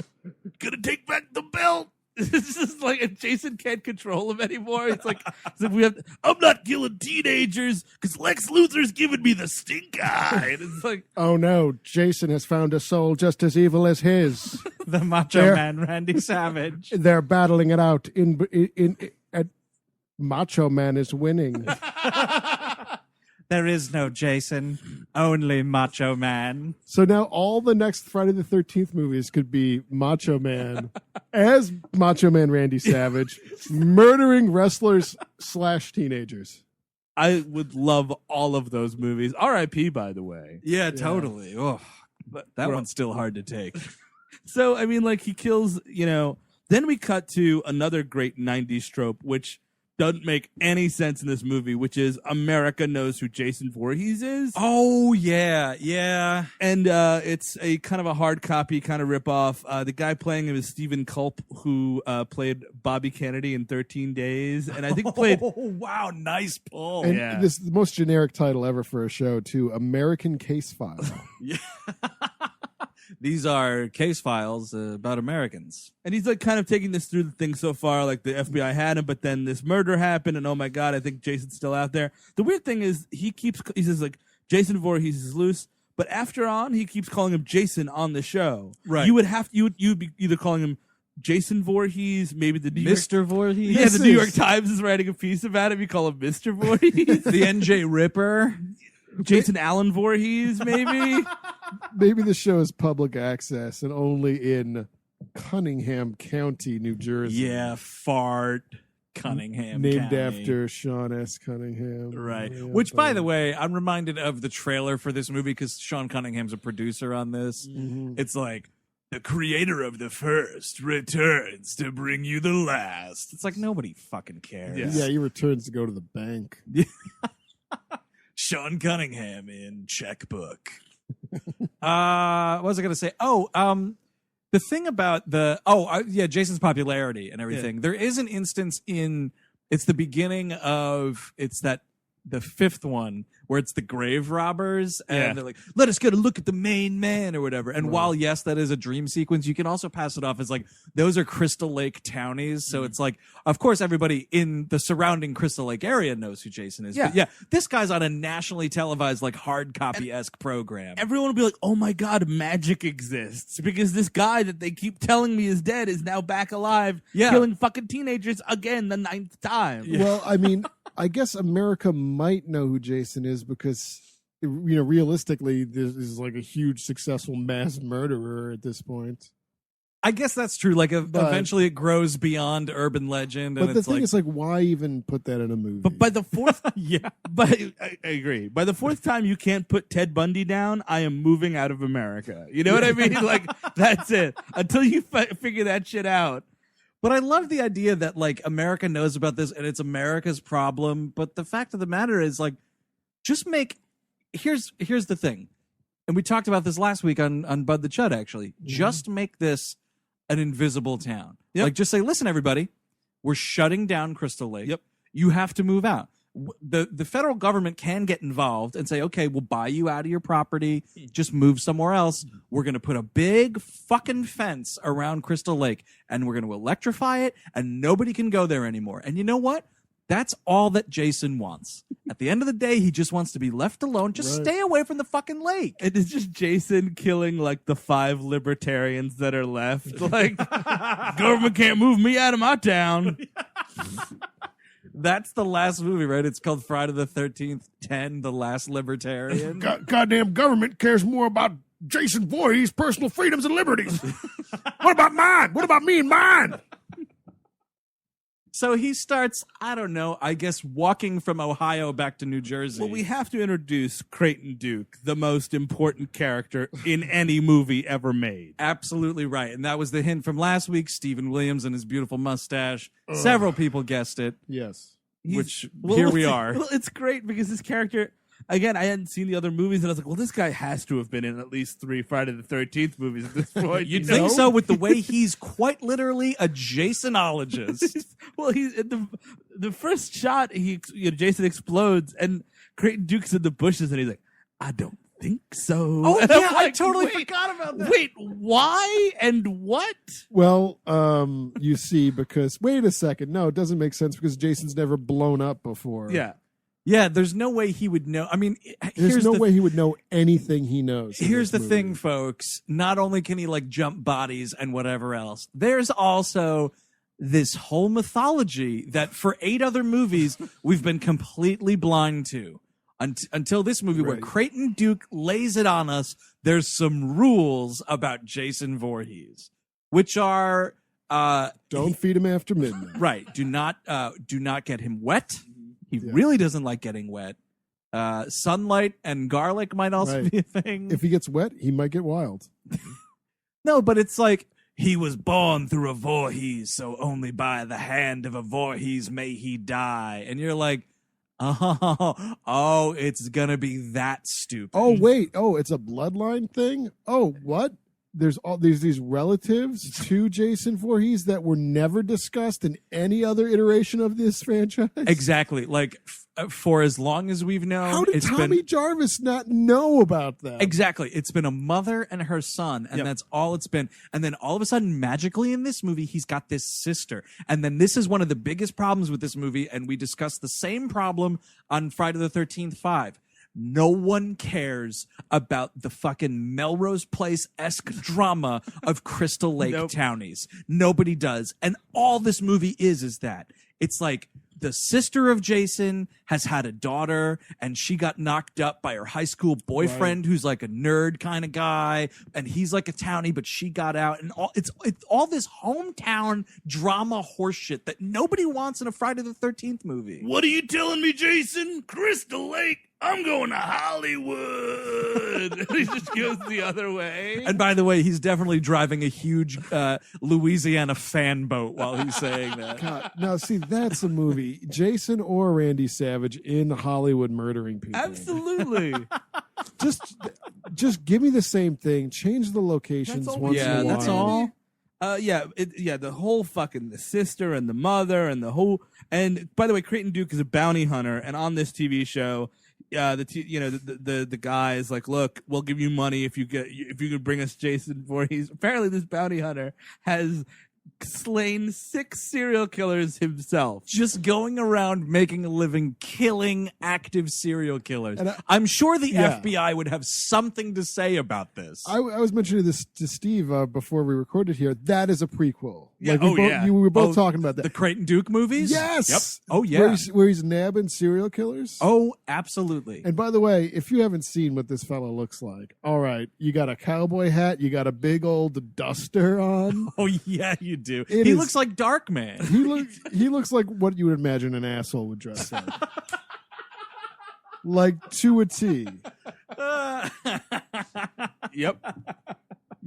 Gonna take back the belt. It's just like if Jason can't control him anymore. It's like I'm not killing teenagers because Lex Luthor's giving me the stink eye. And it's like, oh no, Jason has found a soul just as evil as his. The Macho Man, Randy Savage. They're battling it out at Macho Man is winning. There is no Jason, only Macho Man. So now all the next Friday the 13th movies could be Macho Man as Macho Man Randy Savage murdering wrestlers / teenagers. I would love all of those movies. R.I.P. by the way. Yeah, totally. Oh, but that one's still hard to take. So I mean, like he kills. Then we cut to another great '90s trope, which doesn't make any sense in this movie, which is America knows who Jason Voorhees is. Oh, yeah. And it's a kind of a hard copy kind of ripoff. The guy playing him is Stephen Culp, who played Bobby Kennedy in 13 Days. And I think played... Oh, wow, nice pull. And this is the most generic title ever for a show, too. American Case File. Yeah. These are case files about Americans. And he's like kind of taking this through the thing so far, like the FBI had him, but then this murder happened, and oh my God, I think Jason's still out there. The weird thing is he says like, Jason Voorhees is loose, but after on, he keeps calling him Jason on the show. Right. You'd be either calling him Jason Voorhees, maybe the Mr. Voorhees? Yeah, the New York Times is writing a piece about him. You call him Mr. Voorhees. The NJ Ripper. Jason Allen Voorhees, maybe. Maybe the show is public access and only in Cunningham County, New Jersey. Yeah, fart. Cunningham Named County. after Sean S. Cunningham. Right. Yeah, Which, by the way, I'm reminded of the trailer for this movie because Sean Cunningham's a producer on this. Mm-hmm. It's like, the creator of the first returns to bring you the last. It's like, nobody fucking cares. Yeah, he returns to go to the bank. Sean Cunningham in checkbook. What was I going to say? The thing about Jason's popularity and everything. Yeah. There is an instance it's the beginning of, the fifth one where it's the grave robbers and they're like, let us get a look at the main man or whatever. And while, yes, that is a dream sequence, you can also pass it off as like, those are Crystal Lake townies. So it's like, of course, everybody in the surrounding Crystal Lake area knows who Jason is. Yeah. But this guy's on a nationally televised, like hard copy-esque program. Everyone will be like, oh my God, magic exists because this guy that they keep telling me is dead is now back alive, killing fucking teenagers again the 9th time. Yeah. Well, I mean, I guess America might know who Jason is because, realistically, this is like a huge, successful mass murderer at this point. I guess that's true. Like eventually it grows beyond urban legend. And But the it's thing like, is, like, why even put that in a movie? But by the fourth, yeah, but I agree. By the fourth time you can't put Ted Bundy down, I am moving out of America. You know what I mean? Like, that's it. Until you figure that shit out. But I love the idea that like America knows about this and it's America's problem. But the fact of the matter is, like, just make. Here's the thing, and we talked about this last week on Bud the Chud. Actually, just make this an invisible town. Yep. Like, just say, listen, everybody, we're shutting down Crystal Lake. Yep. You have to move out. The federal government can get involved and say, okay, we'll buy you out of your property. Just move somewhere else. We're going to put a big fucking fence around Crystal Lake, and we're going to electrify it, and nobody can go there anymore. And you know what? That's all that Jason wants. At the end of the day, he just wants to be left alone. Just stay away from the fucking lake. It is just Jason killing like the 5 libertarians that are left. Like, government can't move me out of my town. That's the last movie, right? It's called Friday the 13th, 10, The Last Libertarian. Goddamn government cares more about Jason Voorhees' personal freedoms and liberties. What about mine? What about me and mine? So he starts, I don't know, I guess walking from Ohio back to New Jersey. Well, we have to introduce Creighton Duke, the most important character in any movie ever made. Absolutely right. And that was the hint from last week. Stephen Williams and his beautiful mustache. Several people guessed it. Yes. Here we are. Well, it's great because this character, again, I hadn't seen the other movies, and I was like, well, this guy has to have been in at least 3 Friday the 13th movies at this point. You'd think so, with the way he's quite literally a Jasonologist. Well, he's the first shot, Jason explodes, and Creighton Duke's in the bushes, and he's like, I don't think so. Oh, And yeah, I'm I like, totally wait, forgot about that. Wait, why and what? Well, you see, because wait a second. No, it doesn't make sense because Jason's never blown up before. Yeah. Yeah, there's no way he would know. I mean, There's no way he would know anything he knows. Here's the thing, folks. Not only can he like jump bodies and whatever else, there's also this whole mythology that for 8 other movies we've been completely blind to. Until this movie where Creighton Duke lays it on us, there's some rules about Jason Voorhees, which are don't feed him after midnight. Right. Do not get him wet. He really doesn't like getting wet. Sunlight and garlic might also be a thing. If he gets wet, he might get wild. No, but it's like, he was born through a Voorhees, so only by the hand of a Voorhees may he die. And you're like, oh, it's going to be that stupid. Oh, wait. Oh, it's a bloodline thing? Oh, what? There's these relatives to Jason Voorhees that were never discussed in any other iteration of this franchise? Exactly. Like, for as long as we've known. How did Tommy Jarvis not know about that? Exactly. It's been a mother and her son, and that's all it's been. And then all of a sudden, magically in this movie, he's got this sister. And then this is one of the biggest problems with this movie, and we discussed the same problem on Friday the 13th 5. No one cares about the fucking Melrose Place-esque drama of Crystal Lake townies. Nobody does. And all this movie is that. It's like the sister of Jason has had a daughter, and she got knocked up by her high school boyfriend who's like a nerd kind of guy, and he's like a townie, but she got out. And it's all this hometown drama horseshit that nobody wants in a Friday the 13th movie. What are you telling me, Jason? Crystal Lake? I'm going to Hollywood. He just goes the other way. And by the way, he's definitely driving a huge Louisiana fan boat while he's saying that. God, now, see, that's a movie. Jason or Randy Savage in Hollywood murdering people. Absolutely. Just give me the same thing. Change the locations once in a while. Yeah, that's all. The whole fucking the sister and the mother and the whole. And by the way, Creighton Duke is a bounty hunter, and on this TV show, the guy is like, look, we'll give you money if you can bring us Jason Voorhees. Apparently, this bounty hunter has slain 6 serial killers himself. Just going around making a living killing active serial killers. And I'm sure the yeah. FBI would have something to say about this. I was mentioning this to Steve before we recorded here. That is a prequel. Yeah, Like we were both Oh, talking about that. The Creighton Duke movies? Yes. Yep. Oh, yeah. Where he's nabbing serial killers. Oh, absolutely. And by the way, if you haven't seen what this fellow looks like, all right, you got a cowboy hat, you got a big old duster on. Oh, yeah, you do. It He is- looks like Darkman. He looks like what you would imagine an asshole would dress like. Like to a T. Yep.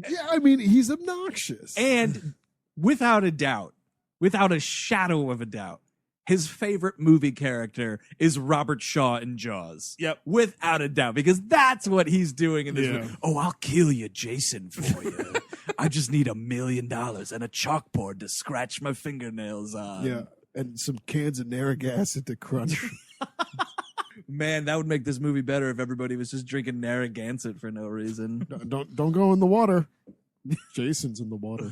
Yeah, I mean, he's obnoxious. And without a doubt, without a shadow of a doubt, his favorite movie character is Robert Shaw in Jaws. Yep. Without a doubt, because that's what he's doing in this Yeah. movie. Oh, I'll kill you, Jason, for you. I just need $1 million and a chalkboard to scratch my fingernails on. Yeah, and some cans of Narragansett acid to crunch. Man, that would make this movie better if everybody was just drinking Narragansett for no reason. Don't go in the water. Jason's in the water.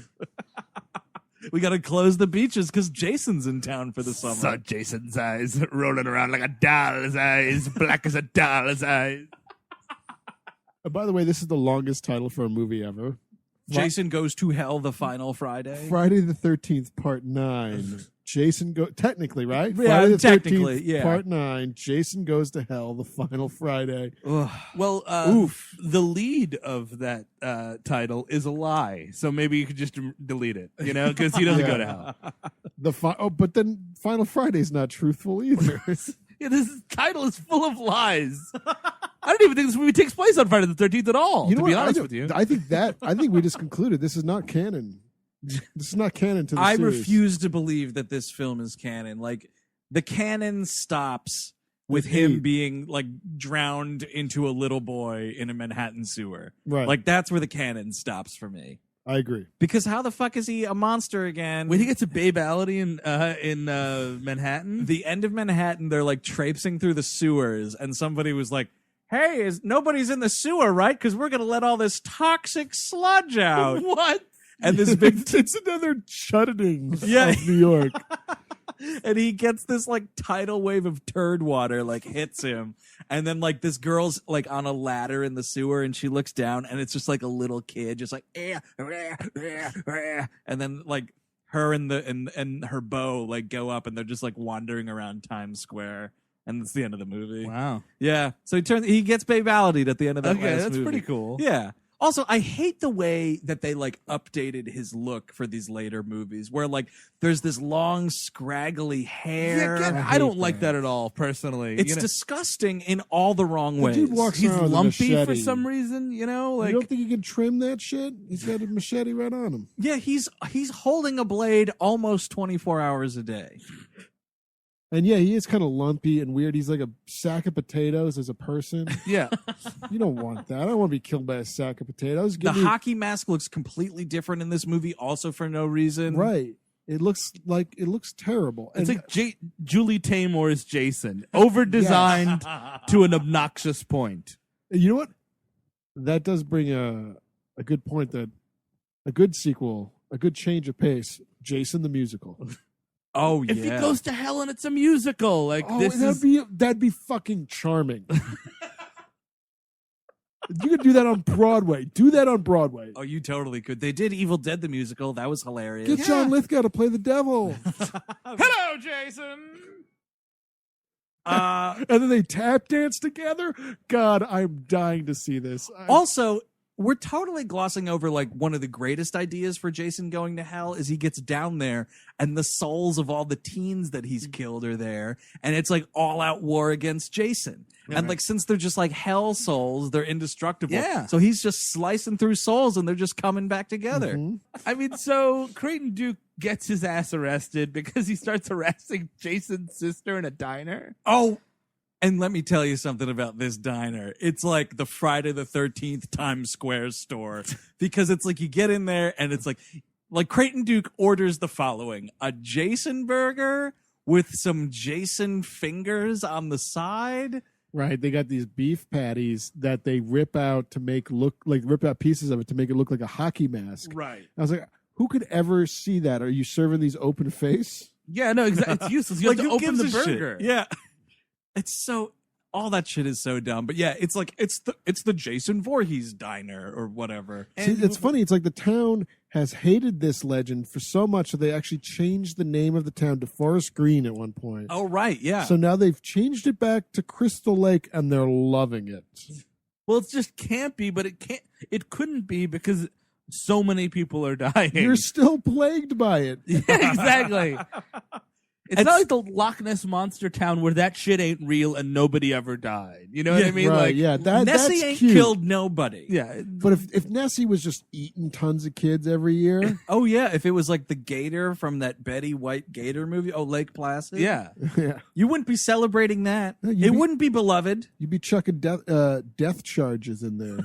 We got to close the beaches because Jason's in town for the summer. Saw Jason's eyes rolling around like a doll's eyes, black as a doll's eyes. By the way, this is the longest title for a movie ever. Jason Goes to Hell the final Friday. Friday the 13th, Part 9. Jason go technically, right? Yeah, Friday the technically, 13th, yeah. Part 9. Jason Goes to Hell the final Friday. Well, the lead of that title is a lie, so maybe you could just delete it, because he doesn't go to hell. But then Final Friday's not truthful either. Yeah, this title is full of lies. I don't even think this movie takes place on Friday the 13th at all, to be honest with you. I think we just concluded this is not canon. This is not canon to the I series. refuse to believe that this film is canon. Like, the canon stops with him being, like, drowned into a little boy in a Manhattan sewer. Right. Like, that's where the canon stops for me. I agree. Because how the fuck is he a monster again? When he gets to babality in Manhattan, The end of Manhattan, they're, like, traipsing through the sewers, and somebody was like, hey, nobody's in the sewer, right? Because we're going to let all this toxic sludge out. what? And this big... It's another shutting Yeah. of New York. And he gets this like tidal wave of turd water like hits him, and then like this girl's like on a ladder in the sewer, and she looks down, and it's just like a little kid just like and then like her and her beau like go up, and they're just like wandering around Times Square, and it's the end of the movie. Wow. Yeah, so he gets babality at the end of that Okay, last that's movie. pretty cool. Yeah. Also, I hate the way that they like updated his look for these later movies, where like there's this long, scraggly hair. Yeah, again, I don't like that at all, personally. It's disgusting in all the wrong The ways. dude walks He's around with a lumpy for machete. some reason, You like don't think you can trim that shit? He's got a machete right on him. Yeah, he's holding a blade almost 24 hours a day. And yeah, he is kind of lumpy and weird. He's like a sack of potatoes as a person. yeah. You don't want that. I don't want to be killed by a sack of potatoes. The hockey mask looks completely different in this movie, also for no reason. Right. It looks terrible. It's And like Julie Taymor's Jason, over-designed to an obnoxious point. you know what? That does bring a good point, that a good sequel, a good change of pace, Jason the Musical. Oh, yeah. If he goes to hell and it's a musical, That'd be fucking charming. You could do that on Broadway. Do that on Broadway. Oh, you totally could. They did Evil Dead the musical. That was hilarious. Get John Lithgow to play the devil. Hello, Jason! And then they tap dance together. God, I'm dying to see this. Also, we're totally glossing over like one of the greatest ideas for Jason going to hell is he gets down there and the souls of all the teens that he's killed are there, and it's like all out war against Jason. Yeah, and like since they're just like hell souls, they're indestructible. Yeah. So he's just slicing through souls and they're just coming back together. Mm-hmm. I mean, so Creighton Duke gets his ass arrested because he starts harassing Jason's sister in a diner. Oh, and let me tell you something about this diner. It's like the Friday the 13th Times Square store, because it's like you get in there and it's like Creighton Duke orders the following: a Jason burger with some Jason fingers on the side. Right, they got these beef patties that they rip out to rip out pieces of it to make it look like a hockey mask. Right. I was like, who could ever see that? Are you serving these open face? Yeah, no, exactly. It's useless. You Like, have to who open gives the a shit? burger. Yeah. It's so all that shit is so dumb. But yeah, it's like it's the Jason Voorhees diner or whatever. See, it's funny. It's like the town has hated this legend for so much that they actually changed the name of the town to Forest Green at one point. Oh right, yeah. So now they've changed it back to Crystal Lake, and they're loving it. Well, it's just campy, but it couldn't be because so many people are dying. You're still plagued by it. Yeah, exactly. It's not like the Loch Ness Monster town where that shit ain't real and nobody ever died. You know what I mean? Right, Like, yeah, Nessie that's ain't cute. killed nobody. yeah. But if Nessie was just eating tons of kids every year, Oh yeah, if it was like the gator from that Betty White Gator movie, Lake Placid. Yeah. yeah, You wouldn't be celebrating that. No, It wouldn't be beloved. you'd be chucking death charges in there.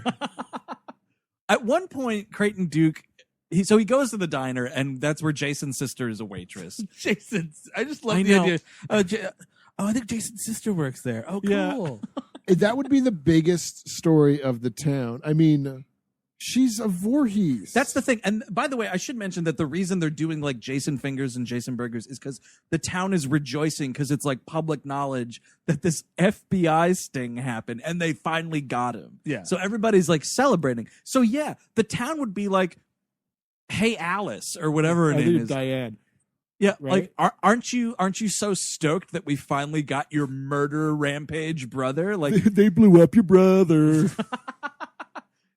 At one point, Creighton Duke, he goes to the diner, and that's where Jason's sister is a waitress. Jason, I just love I the know. idea. I think Jason's sister works there. Oh, cool. Yeah. That would be the biggest story of the town. I mean, she's a Voorhees. That's the thing. And by the way, I should mention that the reason they're doing like Jason Fingers and Jason Burgers is because the town is rejoicing because it's like public knowledge that this FBI sting happened and they finally got him. Yeah. So everybody's like celebrating. So yeah, the town would be like, "Hey Alice," or whatever her I name think is. Diane. Yeah, right? like aren't you so stoked that we finally got your murder rampage brother? Like They blew up your brother.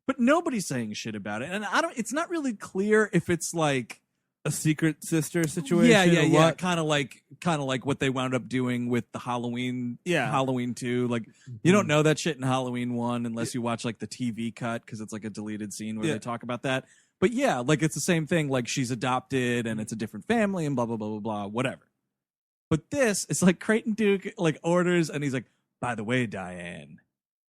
but nobody's saying shit about it. And it's not really clear if it's like A secret sister situation. yeah, or yeah. what? Kind of like what they wound up doing with the Halloween, Yeah. Halloween 2. Like you don't know that shit in Halloween 1 unless you watch like the TV cut because it's like a deleted scene where Yeah. they talk about that. But yeah, like it's the same thing. Like she's adopted and it's a different family and blah blah blah blah blah. Whatever. But this, it's like Creighton Duke like orders and he's like, "By the way, Diane,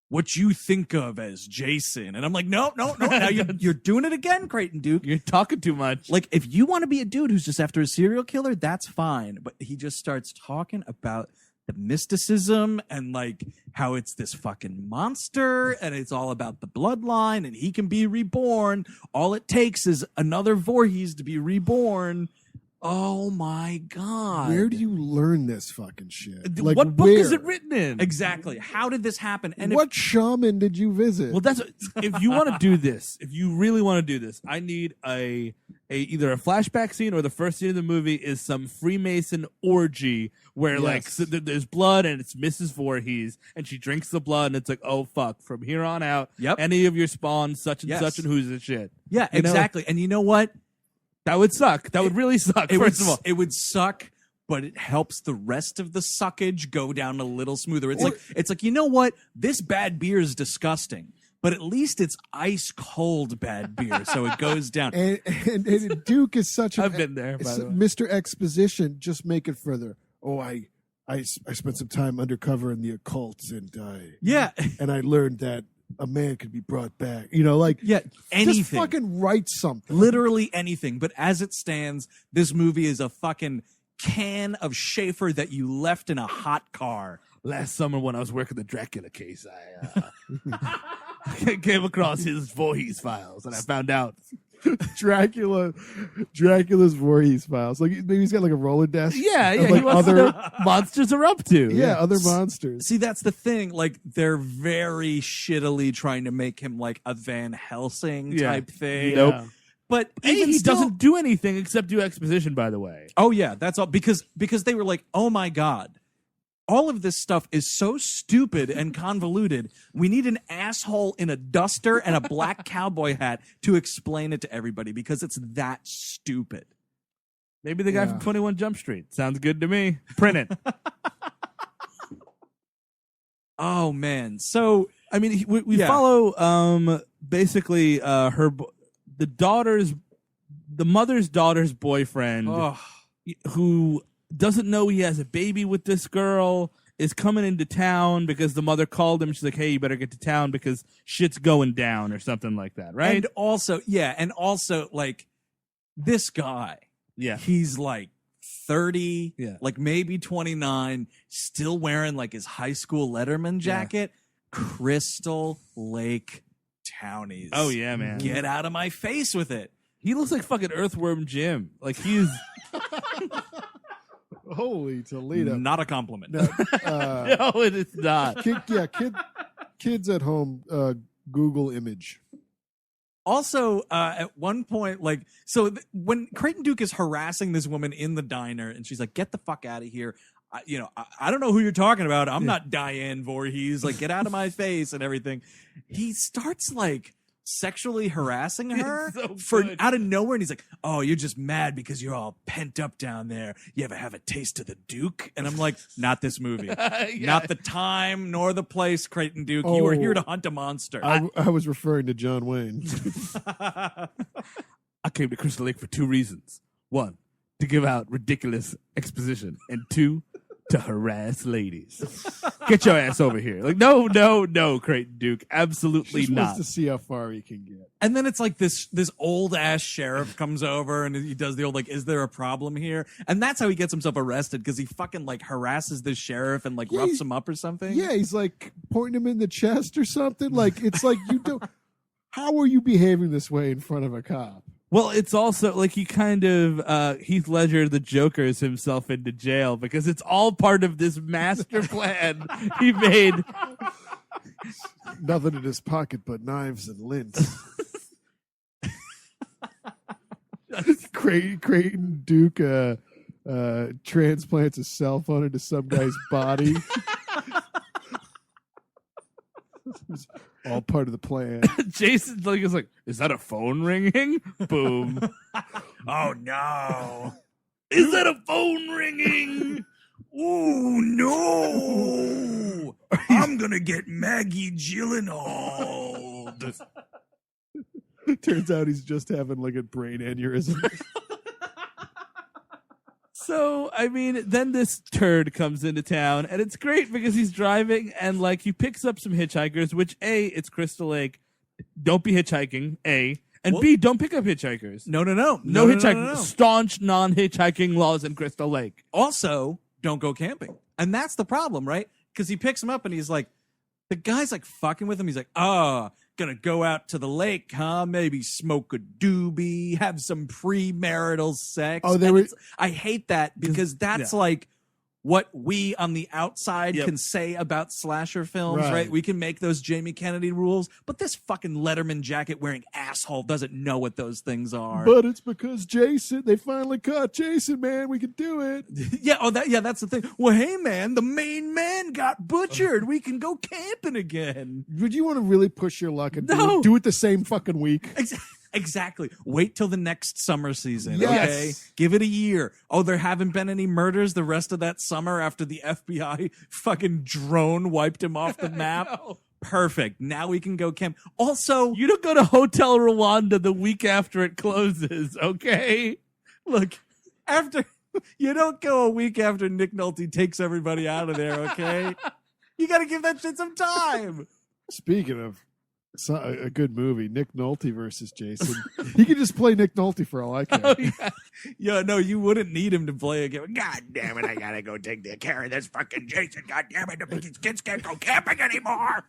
what you think of as Jason?" And I'm like, no. Now you're doing it again, Creighton Duke. You're talking too much. Like, if you want to be a dude who's just after a serial killer, that's fine. But he just starts talking about the mysticism and like how it's this fucking monster and it's all about the bloodline and he can be reborn. All it takes is another Voorhees to be reborn. Oh my God. Where do you learn this fucking shit? Like, what book where? is it written in? Exactly. How did this happen? And What shaman did you visit? Well, that's if you want to do this. If you really want to do this, I need a either a flashback scene or the first scene of the movie is some Freemason orgy where like Yes. so there's blood and it's Mrs. Voorhees and she drinks the blood and it's like, oh fuck, from here on out, Yep. any of your spawn such and Yes. such and who's the shit. yeah, You know? exactly. And you know what? That would suck. That would really suck. First of all, it would suck, but it helps the rest of the suckage go down a little smoother. It's like, you know what? This bad beer is disgusting, but at least it's ice cold bad beer, so it goes down. and Duke is such I've been there, by the way. Mr. Exposition. Just make it further. Oh, I spent some time undercover in the occult, and Yeah, and I learned that a man could be brought back. You know, like yeah, anything. Just fucking write something. Literally anything. But as it stands, this movie is a fucking can of Schaefer that you left in a hot car. last summer when I was working the Dracula case, I came across his Voorhees files and I found out. Dracula's Voorhees files. Like maybe he's got like a Rolodex. Yeah, of, yeah. like He wants to know what monsters are up to. Yeah, other monsters. See, that's the thing. Like, they're very shittily trying to make him like a Van Helsing type thing. Nope. But And even he still, doesn't do anything except do exposition, by the way. Oh yeah, that's all because they were like, oh my God, all of this stuff is so stupid and convoluted. We need an asshole in a duster and a black cowboy hat to explain it to everybody because it's that stupid. Maybe the guy from 21 Jump Street. Sounds good to me. Print it. Oh man, so I mean, we follow basically the mother's daughter's boyfriend who doesn't know he has a baby with this girl, is coming into town because the mother called him. She's like, hey, you better get to town because shit's going down or something like that, right? And also, like this guy, he's like 30, like maybe 29, still wearing like his high school Letterman jacket. Crystal Lake townies. Oh yeah, man. Get out of my face with it. He looks like fucking Earthworm Jim. Like he's Holy Toledo! Not a compliment. no, it is not. Kids at home, Google image. Also, at one point, like, when Creighton Duke is harassing this woman in the diner, and she's like, "Get the fuck out of here." I don't know who you're talking about. I'm not Diane Voorhees. Like, get out of my face and everything. He starts like sexually harassing her out of nowhere, and he's like, "Oh, you're just mad because you're all pent up down there. You ever have a taste of the Duke?" And I'm like, "Not this movie. Not the time nor the place, Creighton Duke. You were here to hunt a monster." I was referring to John Wayne. I came to Crystal Lake for 2 reasons. 1, to give out ridiculous exposition, and 2, to harass ladies. Get your ass over here. Like, no, Creighton Duke. Absolutely Just not. wants to see how far he can get. And then it's like this old ass sheriff comes over and he does the old like, "Is there a problem here?" And that's how he gets himself arrested, because he fucking like harasses this sheriff and like roughs him up or something. Yeah, he's like pointing him in the chest or something. Like, it's like, you don't. How are you behaving this way in front of a cop? Well, it's also like he kind of Heath Ledger, the Joker's himself into jail, because it's all part of this master plan he made. Nothing in his pocket but knives and lint. Creighton Duke transplants a cell phone into some guy's body. It's all part of the plan. Jason's like, is like, "Is that a phone ringing?" Boom. Oh no. Is that a phone ringing? Oh no. I'm gonna get Maggie Gyllenhaal. Turns out he's just having like a brain aneurysm. So, I mean, then this turd comes into town, and it's great because he's driving, and like he picks up some hitchhikers, which A, it's Crystal Lake. Don't be hitchhiking, A. And B, don't pick up hitchhikers. No hitchhiking. No. Staunch non-hitchhiking laws in Crystal Lake. Also, don't go camping. And that's the problem, right? Because he picks him up and he's like, the guy's like fucking with him. He's like, gonna go out to the lake, huh? Maybe smoke a doobie, have some premarital sex. I hate that, because that's like what we on the outside can say about slasher films, right? We can make those Jamie Kennedy rules, but this fucking Letterman jacket wearing asshole doesn't know what those things are. But it's because Jason, they finally caught Jason, man. We can do it. That's the thing. Well, hey, man, the main man got butchered. We can go camping again. Would you want to really push your luck and No. do it the same fucking week? Exactly. Wait till the next summer season, Yes. okay? Give it a year. Oh, there haven't been any murders the rest of that summer after the FBI fucking drone wiped him off the map? Perfect. Now we can go camp. Also, You don't go to Hotel Rwanda the week after it closes, okay? look, you don't go a week after Nick Nolte takes everybody out of there, okay? You got to give that shit some time. Speaking of a good movie, Nick Nolte versus Jason. He could just play Nick Nolte for all I care. Yeah, no, you wouldn't need him to play a game. God damn it, I gotta go take care of this fucking Jason. God damn it, the kids can't go camping anymore.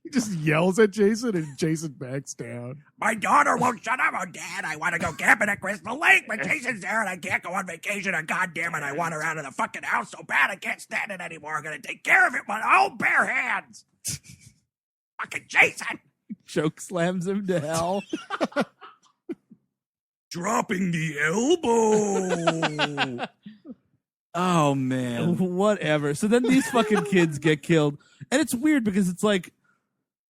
He just yells at Jason and Jason backs down. My daughter won't shut up. Oh, Dad, I want to go camping at Crystal Lake, but Jason's there and I can't go on vacation. And God damn it, I want her out of the fucking house so bad I can't stand it anymore. I'm gonna take care of it with my own bare hands. Fucking Jason. Choke slams him to hell. Dropping the elbow. Oh, man. Whatever. So then these fucking kids get killed. And it's weird because it's like,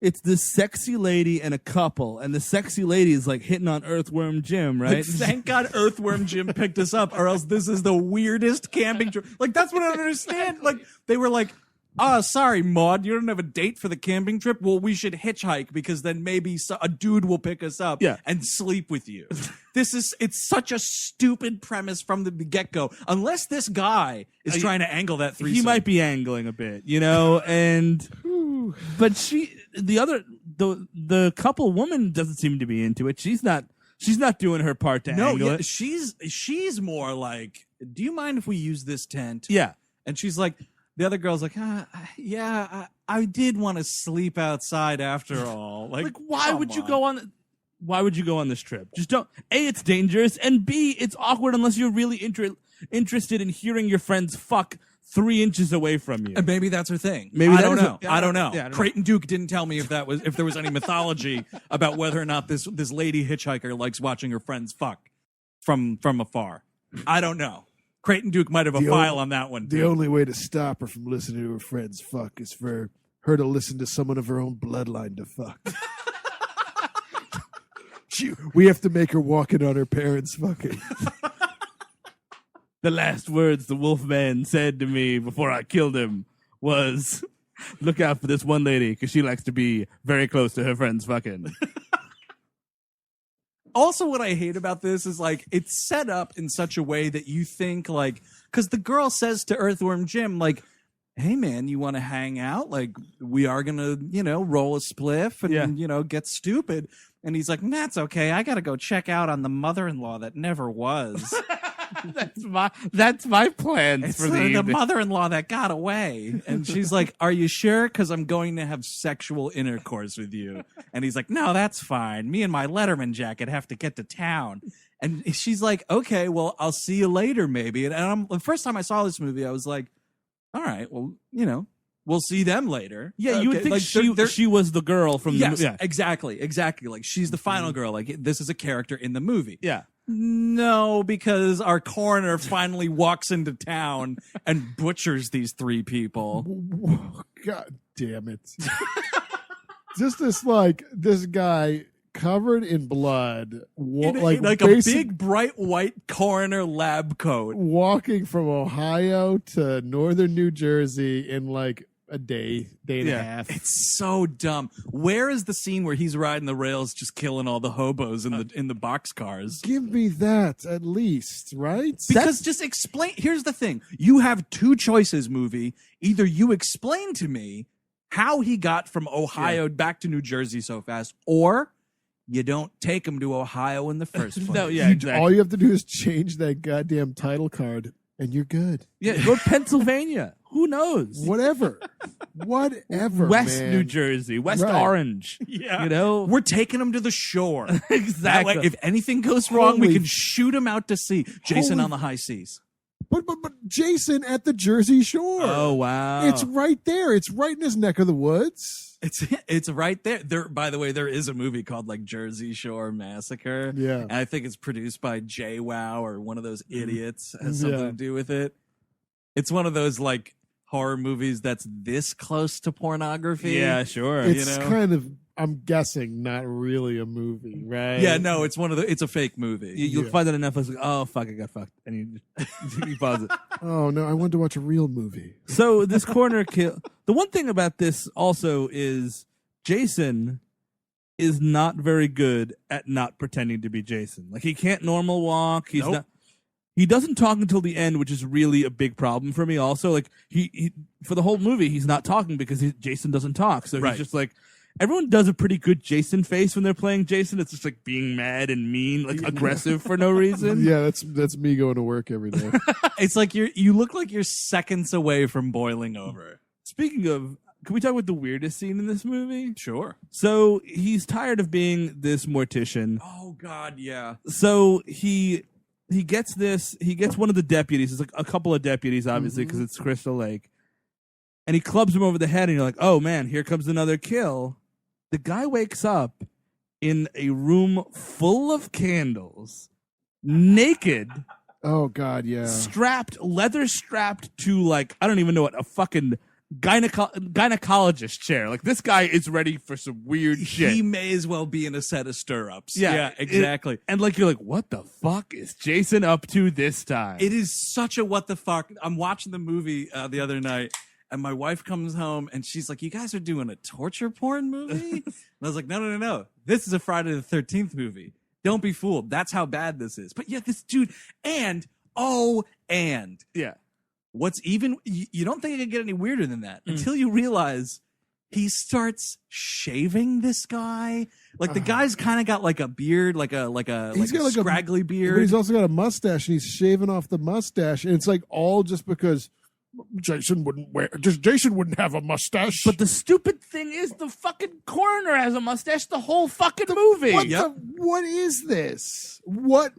it's this sexy lady and a couple. And the sexy lady is like hitting on Earthworm Jim, right? Like, thank God Earthworm Jim picked us up, or else this is the weirdest camping trip. Like, that's what I don't understand. Like, they were like, sorry, Maud, you don't have a date for the camping trip? Well, we should hitchhike, because then maybe a dude will pick us up and sleep with you. It's such a stupid premise from the get-go. Unless this guy is trying to angle that threesome. He might be angling a bit, you know, and but the couple woman doesn't seem to be into it. She's not doing her part to angle it. She's more like, do you mind if we use this tent? Yeah. And she's like, the other girl's like, I did want to sleep outside after all. Like why would you go on? why would you go on this trip? Just don't. A, it's dangerous, and B, it's awkward unless you're really interested in hearing your friends fuck 3 inches away from you. And maybe that's her thing. Maybe I that don't is know. a- I don't know. Yeah, I don't know. Creighton Duke didn't tell me if there was any mythology about whether or not this lady hitchhiker likes watching her friends fuck from afar. I don't know. Creighton Duke might have a file on that one. The too. only way to stop her from listening to her friends fuck is for her to listen to someone of her own bloodline to fuck. We have to make her walk in on her parents fucking. The last words the Wolfman said to me before I killed him was, look out for this one lady because she likes to be very close to her friends fucking. Also, what I hate about this is like it's set up in such a way that you think like, because the girl says to Earthworm Jim like, "Hey man, you want to hang out? Like we are gonna, roll a spliff and get stupid." And he's like, "That's okay. I gotta go check out on the mother-in-law that never was." That's my plans It's for the the evening. mother-in-law that got away. And she's like, "Are you sure? Because I'm going to have sexual intercourse with you." And he's like, "No, that's fine. Me and my Letterman jacket have to get to town." And she's like, "Okay, well, I'll see you later, maybe." And the first time I saw this movie, I was like, "All right, well, we'll see them later." Yeah, you would Okay, think they're- she was the girl from yes, the... Yeah. exactly. Like she's the final girl. Like this is a character in the movie. Yeah. No, because our coroner finally walks into town and butchers these 3 people. God damn it. Just this guy covered in blood. In a big, bright white coroner lab coat. Walking from Ohio to northern New Jersey in like a day and a half. It's so dumb. Where is the scene where he's riding the rails just killing all the hobos in the boxcars? Give me that at least, right? Because just explain. Here's the thing. You have 2 choices, movie. Either you explain to me how he got from Ohio back to New Jersey so fast, or you don't take him to Ohio in the first place. No, yeah, exactly. All you have to do is change that goddamn title card and you're good. Yeah, go to Pennsylvania. Who knows? Whatever, West man. New Jersey, West Right. Yeah. Orange. We're taking him to the shore. Exactly. That way, if anything goes wrong, we Holy- can shoot him out to sea. Jason Holy- on the high seas. But Jason at the Jersey Shore. Oh, wow. It's right there. It's right in his neck of the woods. It's right there. By the way, there is a movie called like Jersey Shore Massacre. Yeah. And I think it's produced by JWoww or one of those idiots. Has something Yeah. to do with it. It's one of those like horror movies that's this close to pornography. Yeah, sure. It's kind of, I'm guessing, not really a movie, right? Yeah, no, it's it's a fake movie. You'll find that on Netflix. Like, oh, fuck, I got fucked. And you pause it. Oh, no, I wanted to watch a real movie. So this corner kill. The one thing about this also is Jason is not very good at not pretending to be Jason. Like he can't normal walk. He's Nope. not. He doesn't talk until the end, which is really a big problem for me. Also, like he for the whole movie, he's not talking because Jason doesn't talk. So Right. he's just like. Everyone does a pretty good Jason face when they're playing Jason. It's just like being mad and mean, like aggressive for no reason. Yeah, that's me going to work every day. It's like you look like you're seconds away from boiling over. Speaking of, can we talk about the weirdest scene in this movie? Sure. So he's tired of being this mortician. Oh God, yeah. So he gets one of the deputies. It's like a couple of deputies, obviously, because it's Crystal Lake. And he clubs him over the head, and you're like, oh man, here comes another kill. The guy wakes up in a room full of candles, naked, Oh, God, yeah. leather strapped to, like, I don't even know what, a fucking gynecologist chair. Like, this guy is ready for some weird shit. He may as well be in a set of stirrups. Yeah, exactly. And, like, you're like, what the fuck is Jason up to this time? It is such a what the fuck. I'm watching the movie the other night, and my wife comes home, and she's like, "You guys are doing a torture porn movie?" And I was like, No. This is a Friday the 13th movie. Don't be fooled. That's how bad this is. But yeah, this dude, and yeah. what's even, you don't think it could get any weirder than that until you realize he starts shaving this guy. Like the guy's kind of got like a beard, like a scraggly beard. But he's also got a mustache, and he's shaving off the mustache. And it's like all just because Jason wouldn't have a mustache. But the stupid thing is, the fucking coroner has a mustache the whole fucking movie. What is this? What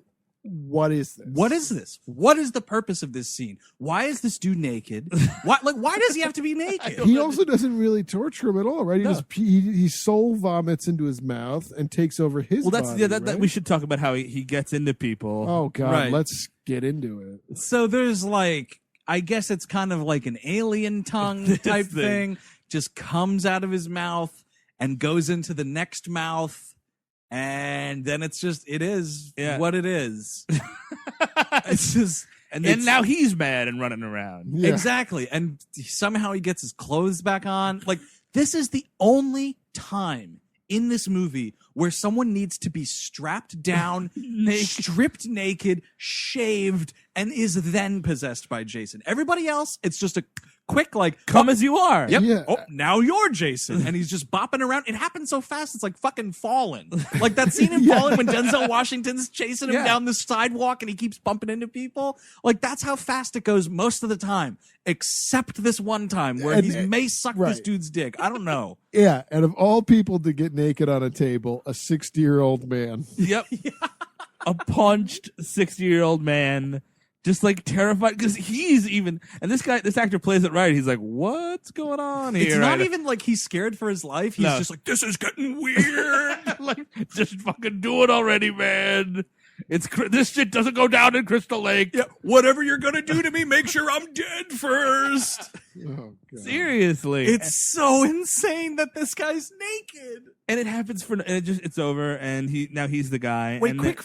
is this? What is this? What is the purpose of this scene? Why is this dude naked? Why does he have to be naked? He also doesn't really torture him at all, right? He soul vomits into his mouth and takes over his body, that we should talk about how he gets into people. Oh, God. Right. Let's get into it. So there's I guess it's kind of like an alien tongue type thing. Just comes out of his mouth and goes into the next mouth. And then it is what it is. Now he's mad and running around. Yeah. Exactly. And somehow he gets his clothes back on. Like, this is the only time in this movie where someone needs to be strapped down, stripped naked, shaved, and is then possessed by Jason. Everybody else, it's just a quick, come as you are. Yep. Yeah. Oh, now you're Jason. And he's just bopping around. It happens so fast, it's like fucking Fallen. Like that scene in Fallen when Denzel Washington's chasing him down the sidewalk and he keeps bumping into people. Like, that's how fast it goes most of the time. Except this one time where he may suck this dude's dick. I don't know. Yeah, and of all people to get naked on a table, a 60-year-old man. Yep. A punched 60-year-old man. Just terrified because he's even, and this actor plays it right. He's like, what's going on here? It's not even like he's scared for his life. He's just like, this is getting weird. Just fucking do it already, man. This shit doesn't go down in Crystal Lake. Yeah, whatever you're gonna do to me, make sure I'm dead first. Oh, God. Seriously, it's so insane that this guy's naked. And it happens it's over, and he's the guy. Wait, quick.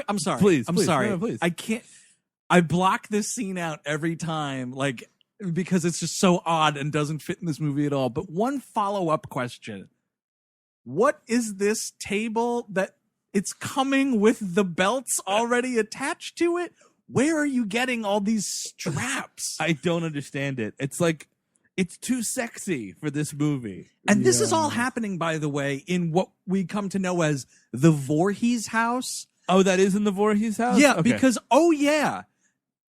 I'm sorry. Please, I'm sorry. No, please. I can't. I block this scene out every time, because it's just so odd and doesn't fit in this movie at all. But one follow-up question. What is this table that it's coming with the belts already attached to it? Where are you getting all these straps? I don't understand it. It's it's too sexy for this movie. And this is all happening, by the way, in what we come to know as the Voorhees house. Oh, that is in the Voorhees house? Yeah, because,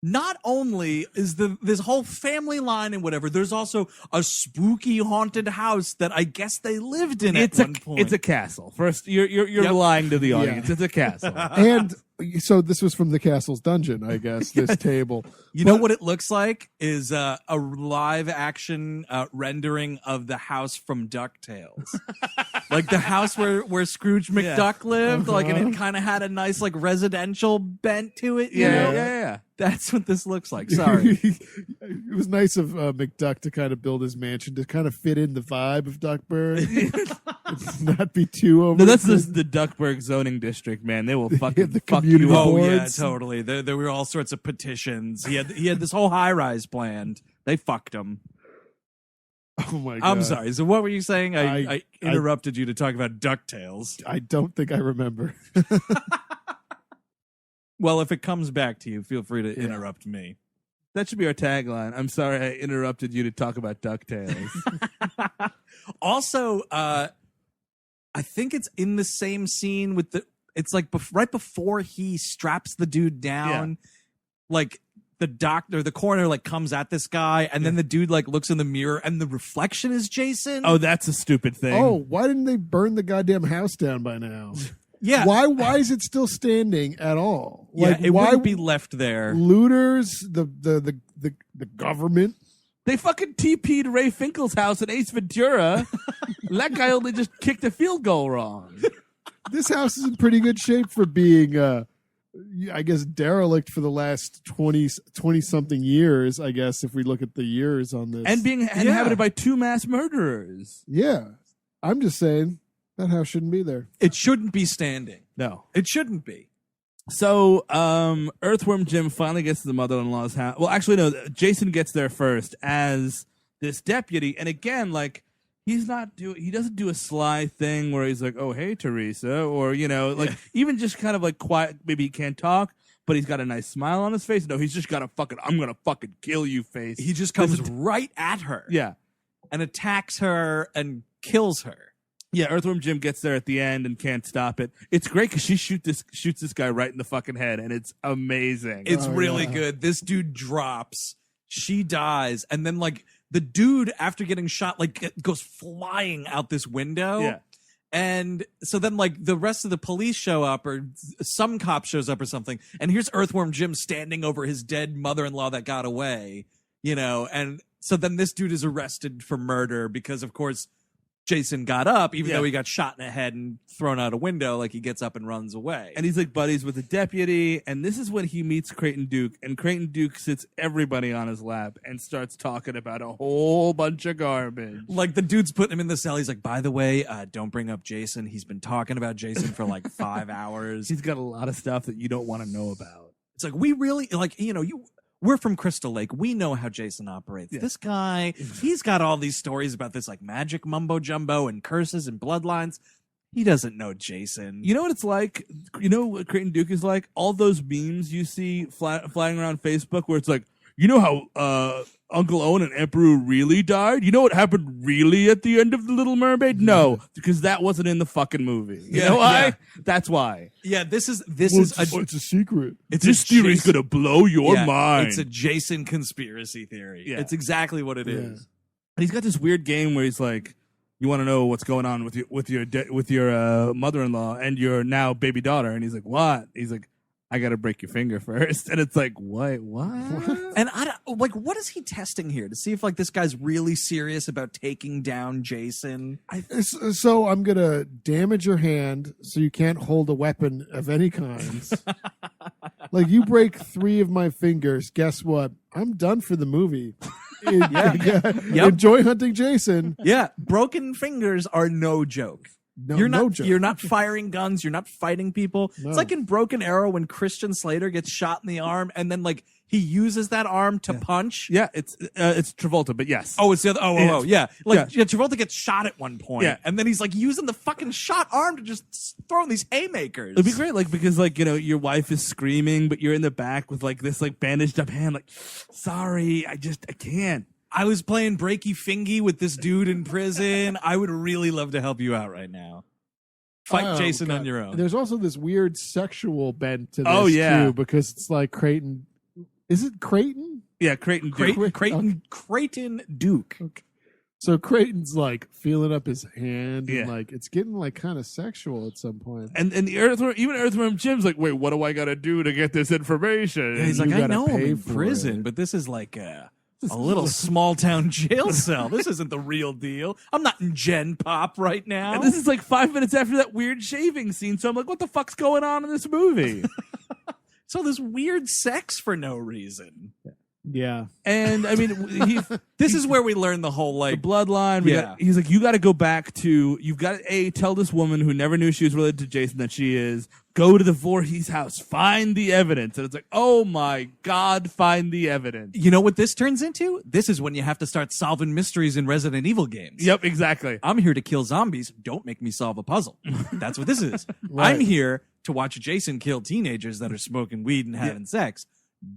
not only is this whole family line and whatever, there's also a spooky haunted house that I guess they lived in at one point. It's a castle. First, you're lying to the audience. Yeah. It's a castle. And so this was from the castle's dungeon, I guess, this table. You know what it looks like is a live action rendering of the house from DuckTales. Like the house where Scrooge McDuck lived, and it kind of had a nice residential bent to it. Yeah. That's what this looks like. Sorry. It was nice of McDuck to kind of build his mansion to kind of fit in the vibe of Duckburg. Not be too over. No, that's the Duckburg zoning district, man. They will fucking the fuck community you up. Oh yeah, boards. totally. There were all sorts of petitions. He had this whole high rise planned. They fucked him. Oh my God. I'm sorry. So what were you saying? I interrupted you to talk about DuckTales. I don't think I remember. Well, if it comes back to you, feel free to interrupt me. That should be our tagline. I'm sorry I interrupted you to talk about DuckTales. Also, I think it's in the same scene with it's right before he straps the dude down, the coroner comes at this guy, and then the dude looks in the mirror, and the reflection is Jason. Oh, that's a stupid thing. Oh, why didn't they burn the goddamn house down by now? Yeah. Why is it still standing at all? It wouldn't be left there. Looters, the government. They fucking TP'd Ray Finkel's house in Ace Ventura. That guy only just kicked a field goal wrong. This house is in pretty good shape for being, I guess, derelict for the last 20-something years, I guess, if we look at the years on this. And being inhabited by two mass murderers. Yeah. I'm just saying, that house shouldn't be there. It shouldn't be standing. No. It shouldn't be. So, Earthworm Jim finally gets to the mother-in-law's house. Well, actually, no. Jason gets there first as this deputy. And again, he doesn't do a sly thing where he's like, oh, hey, Teresa. Or, even just kind of quiet. Maybe he can't talk, but he's got a nice smile on his face. No, he's just got a I'm going to fucking kill you face. He just comes right at her. Yeah. And attacks her and kills her. Yeah, Earthworm Jim gets there at the end and can't stop it. It's great because she shoots this guy right in the fucking head, and it's amazing. It's really good. This dude drops. She dies, and then like the dude after getting shot like goes flying out this window. Yeah. And so then like the rest of the police show up, or some cop shows up or something, and here's Earthworm Jim standing over his dead mother-in-law that got away, you know, and so then this dude is arrested for murder because of course Jason got up, even though he got shot in the head and thrown out a window. Like he gets up and runs away. And he's like buddies with the deputy. And this is when he meets Creighton Duke. And Creighton Duke sits everybody on his lap and starts talking about a whole bunch of garbage. Like the dude's putting him in the cell. He's like, by the way, don't bring up Jason. He's been talking about Jason for like 5 hours. He's got a lot of stuff that you don't want to know about. It's like, we really, like, you know, we're from Crystal Lake. We know how Jason operates. Yeah. This guy, he's got all these stories about this like magic mumbo jumbo and curses and bloodlines. He doesn't know Jason. You know what it's like? You know what Creighton Duke is like? All those memes you see flying around Facebook where it's like, you know how Uncle Owen and Emperor really died? You know what happened really at the end of The Little Mermaid? No, because that wasn't in the fucking movie. You know why? Yeah. That's why. Yeah, it's a secret. This theory's gonna blow your mind. It's a Jason conspiracy theory. Yeah. It's exactly what it is. And he's got this weird game where he's like, you want to know what's going on with your mother-in-law and your now baby daughter, and he's like, what? He's like, I gotta break your finger first. And it's like, what? And I don't, like, what is he testing here to see if like this guy's really serious about taking down Jason? So I'm gonna damage your hand so you can't hold a weapon of any kind. Like you break 3 of my fingers, guess what? I'm done for the movie. Enjoy hunting Jason. Yeah, broken fingers are no joke. No, You're not firing guns. You're not fighting people. No. It's like in Broken Arrow when Christian Slater gets shot in the arm and then like he uses that arm to punch. Yeah, it's Travolta, but yes. Oh, it's the other. Yeah. Like Travolta gets shot at one point, and then he's like using the fucking shot arm to just throw these haymakers. It'd be great, like because like you know your wife is screaming, but you're in the back with like this like bandaged up hand, like sorry, I can't. I was playing breaky fingy with this dude in prison. I would really love to help you out right now. Fight Jason on your own. There's also this weird sexual bent to this too, because it's like Creighton. Is it Creighton? Yeah, Creighton Duke. Creighton Duke. Okay. So Creighton's like feeling up his hand, and like it's getting like kind of sexual at some point. And the Earthworm Jim's like, wait, what do I got to do to get this information? Yeah, he's like, I know I'm in prison, but this is like a little small town jail cell. This isn't the real deal. I'm not in Gen Pop right now. And this is like 5 minutes after that weird shaving scene. So I'm like, what the fuck's going on in this movie? So this weird sex for no reason. Yeah. And I mean, this is where we learn the whole like the bloodline. He's like, you got to go back to, you've got to tell this woman who never knew she was related to Jason that she is. Go to the Voorhees house, find the evidence. And it's like, oh my God, find the evidence. You know what this turns into? This is when you have to start solving mysteries in Resident Evil games. Yep, exactly. I'm here to kill zombies. Don't make me solve a puzzle. That's what this is. Right. I'm here to watch Jason kill teenagers that are smoking weed and having sex.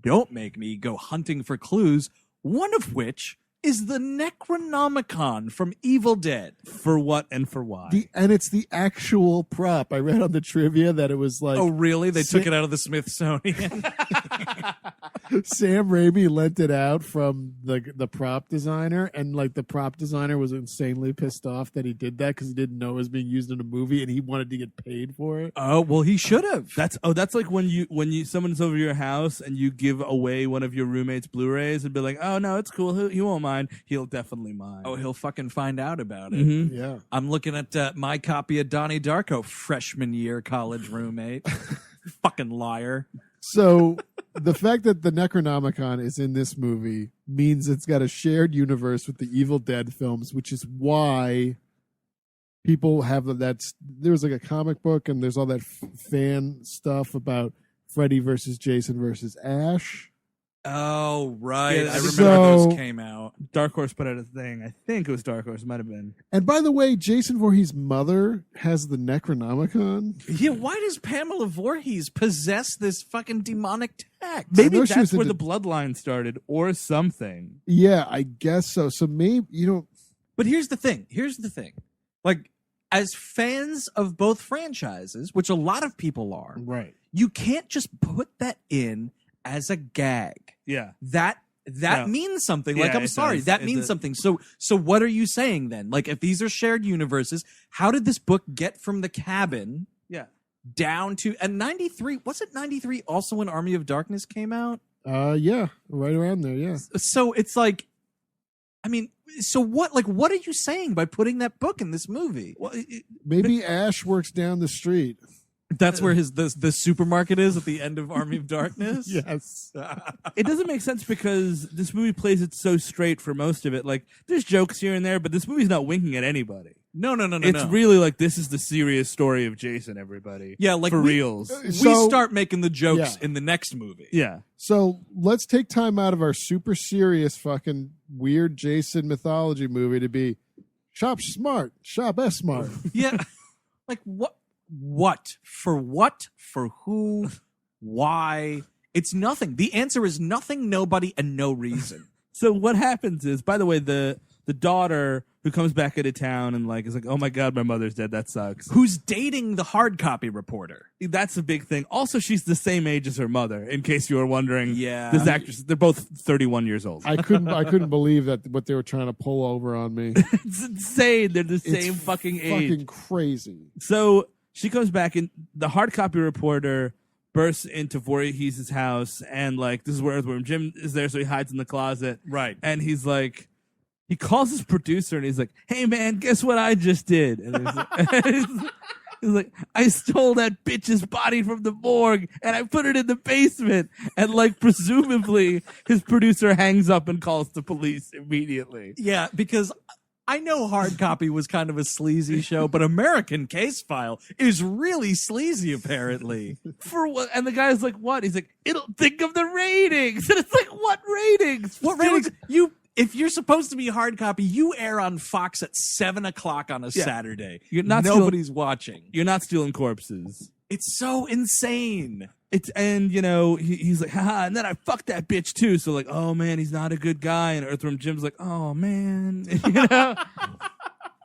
Don't make me go hunting for clues, one of which is the Necronomicon from Evil Dead. For what and for why? And it's the actual prop. I read on the trivia that it was like... Oh, really? They took it out of the Smithsonian? Sam Raimi lent it out from the prop designer, and like the prop designer was insanely pissed off that he did that because he didn't know it was being used in a movie and he wanted to get paid for it. Oh, well, he should have. That's like when you someone's over your house and you give away one of your roommate's Blu-rays and be like, oh no, it's cool, he won't mind. He'll definitely mind. Oh, he'll fucking find out about it. Mm-hmm. Yeah. I'm looking at my copy of Donnie Darko, freshman year college roommate. Fucking liar. So the fact that the Necronomicon is in this movie means it's got a shared universe with the Evil Dead films, which is why people have there was like a comic book and there's all that fan stuff about Freddy versus Jason versus Ash. Oh, right. Yeah, I remember those came out. Dark Horse put out a thing. I think it was Dark Horse. It might have been. And by the way, Jason Voorhees' mother has the Necronomicon. Yeah, why does Pamela Voorhees possess this fucking demonic text? Maybe that's where the bloodline started or something. Yeah, I guess so. So maybe, But here's the thing. Like, as fans of both franchises, which a lot of people are, right? You can't just put that in as a gag. Yeah. That that means something. Like, Yeah, I'm it sorry, does. that It means does. something. So what are you saying then? Like, if these are shared universes, how did this book get from the cabin Yeah. down to, and 93, was it 93 also when Army of Darkness came out? Yeah, right around there. Yeah. So it's like, I mean, so what are you saying by putting that book in this movie? Well, Maybe Ash works down the street. That's where the supermarket is at the end of Army of Darkness? Yes. it doesn't make sense because this movie plays it so straight for most of it. Like, there's jokes here and there, but this movie's not winking at anybody. No. It's really like, this is the serious story of Jason, everybody. Yeah, like for we- reals. we So- start making the jokes Yeah. in the next movie. Yeah. So let's take time out of our super serious fucking weird Jason mythology movie to be shop smart, shop S smart. Yeah. Like what? For who? Why? It's nothing. The answer is nothing, nobody, and no reason. So what happens is, by the way, the daughter who comes back into town and like is like, oh my God, my mother's dead. That sucks. Who's dating the hard copy reporter? That's a big thing. Also, she's the same age as her mother, in case you were wondering. Yeah. This actress, they're both 31 years old. I couldn't believe that what they were trying to pull over on me. It's insane. They're the same It's fucking age. Fucking crazy. So she comes back, and the hard copy reporter bursts into Voorhees' house, and like, this is where Earthworm Jim is there, so he hides in the closet. Right. And he's like, he calls his producer, and he's like, hey man, guess what I just did? And he's like, I stole that bitch's body from the morgue, and I put it in the basement. And like, presumably, his producer hangs up and calls the police immediately. Yeah, because I know Hard Copy was kind of a sleazy show, but American Case File is really sleazy, apparently. For what? And the guy's like, what? He's like, it'll think of the ratings. And it's like, what ratings? What ratings? If you're supposed to be Hard Copy, you air on Fox at 7 o'clock on a Saturday. Nobody's watching. You're not stealing corpses. It's so insane. And you know, he's like, haha, and then I fucked that bitch too. So like, oh man, he's not a good guy. And Earthworm Jim's like, oh man, you know.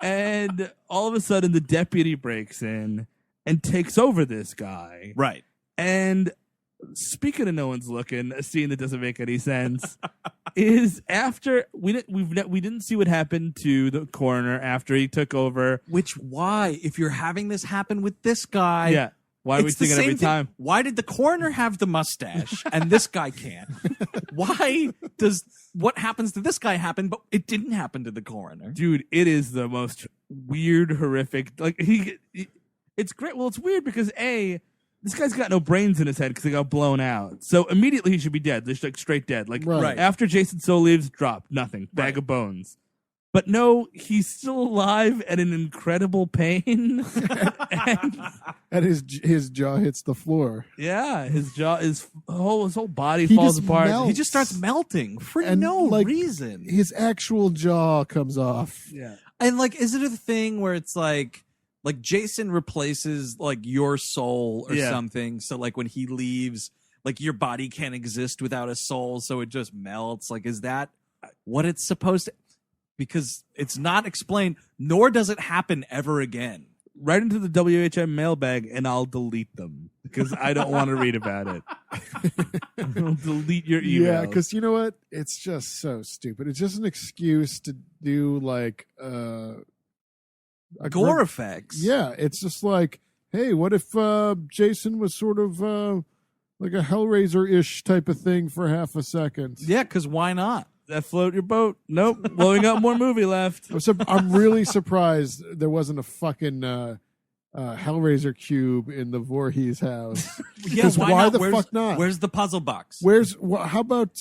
And all of a sudden, the deputy breaks in and takes over this guy. Right. And speaking of no one's looking, a scene that doesn't make any sense is after we didn't see what happened to the coroner after he took over. Why? If you're having this happen with this guy, yeah. Why are we seeing it every time? Why did the coroner have the mustache and this guy can't? Why does what happens to this guy happen, but it didn't happen to the coroner? Dude, it is the most weird, horrific. Like it's great. Well, it's weird because this guy's got no brains in his head because he got blown out. So immediately he should be dead. They're like straight dead. Like Right. after Jason So leaves, drop nothing, bag of bones. But no, he's still alive and in incredible pain. And his jaw hits the floor. Yeah, his jaw, his whole body He falls just apart. melts. He just starts melting for And, no like, reason. His actual jaw comes off. Yeah. And like, is it a thing where it's like Jason replaces like your soul or something? So like when he leaves, like your body can't exist without a soul, so it just melts. Like, is that what it's supposed to? Because it's not explained, nor does it happen ever again. Right into the WHM mailbag, and I'll delete them because I don't want to read about it. I'll delete your emails. Yeah, because you know what? It's just so stupid. It's just an excuse to do like a Gore effects. Yeah, it's just like, hey, what if Jason was sort of like a Hellraiser-ish type of thing for half a second? Yeah, because why not? That float your boat? Nope. Well, we got more movie left. I'm really surprised there wasn't a fucking Hellraiser cube in the Voorhees house. Yeah, why the fuck not? Where's the puzzle box? How about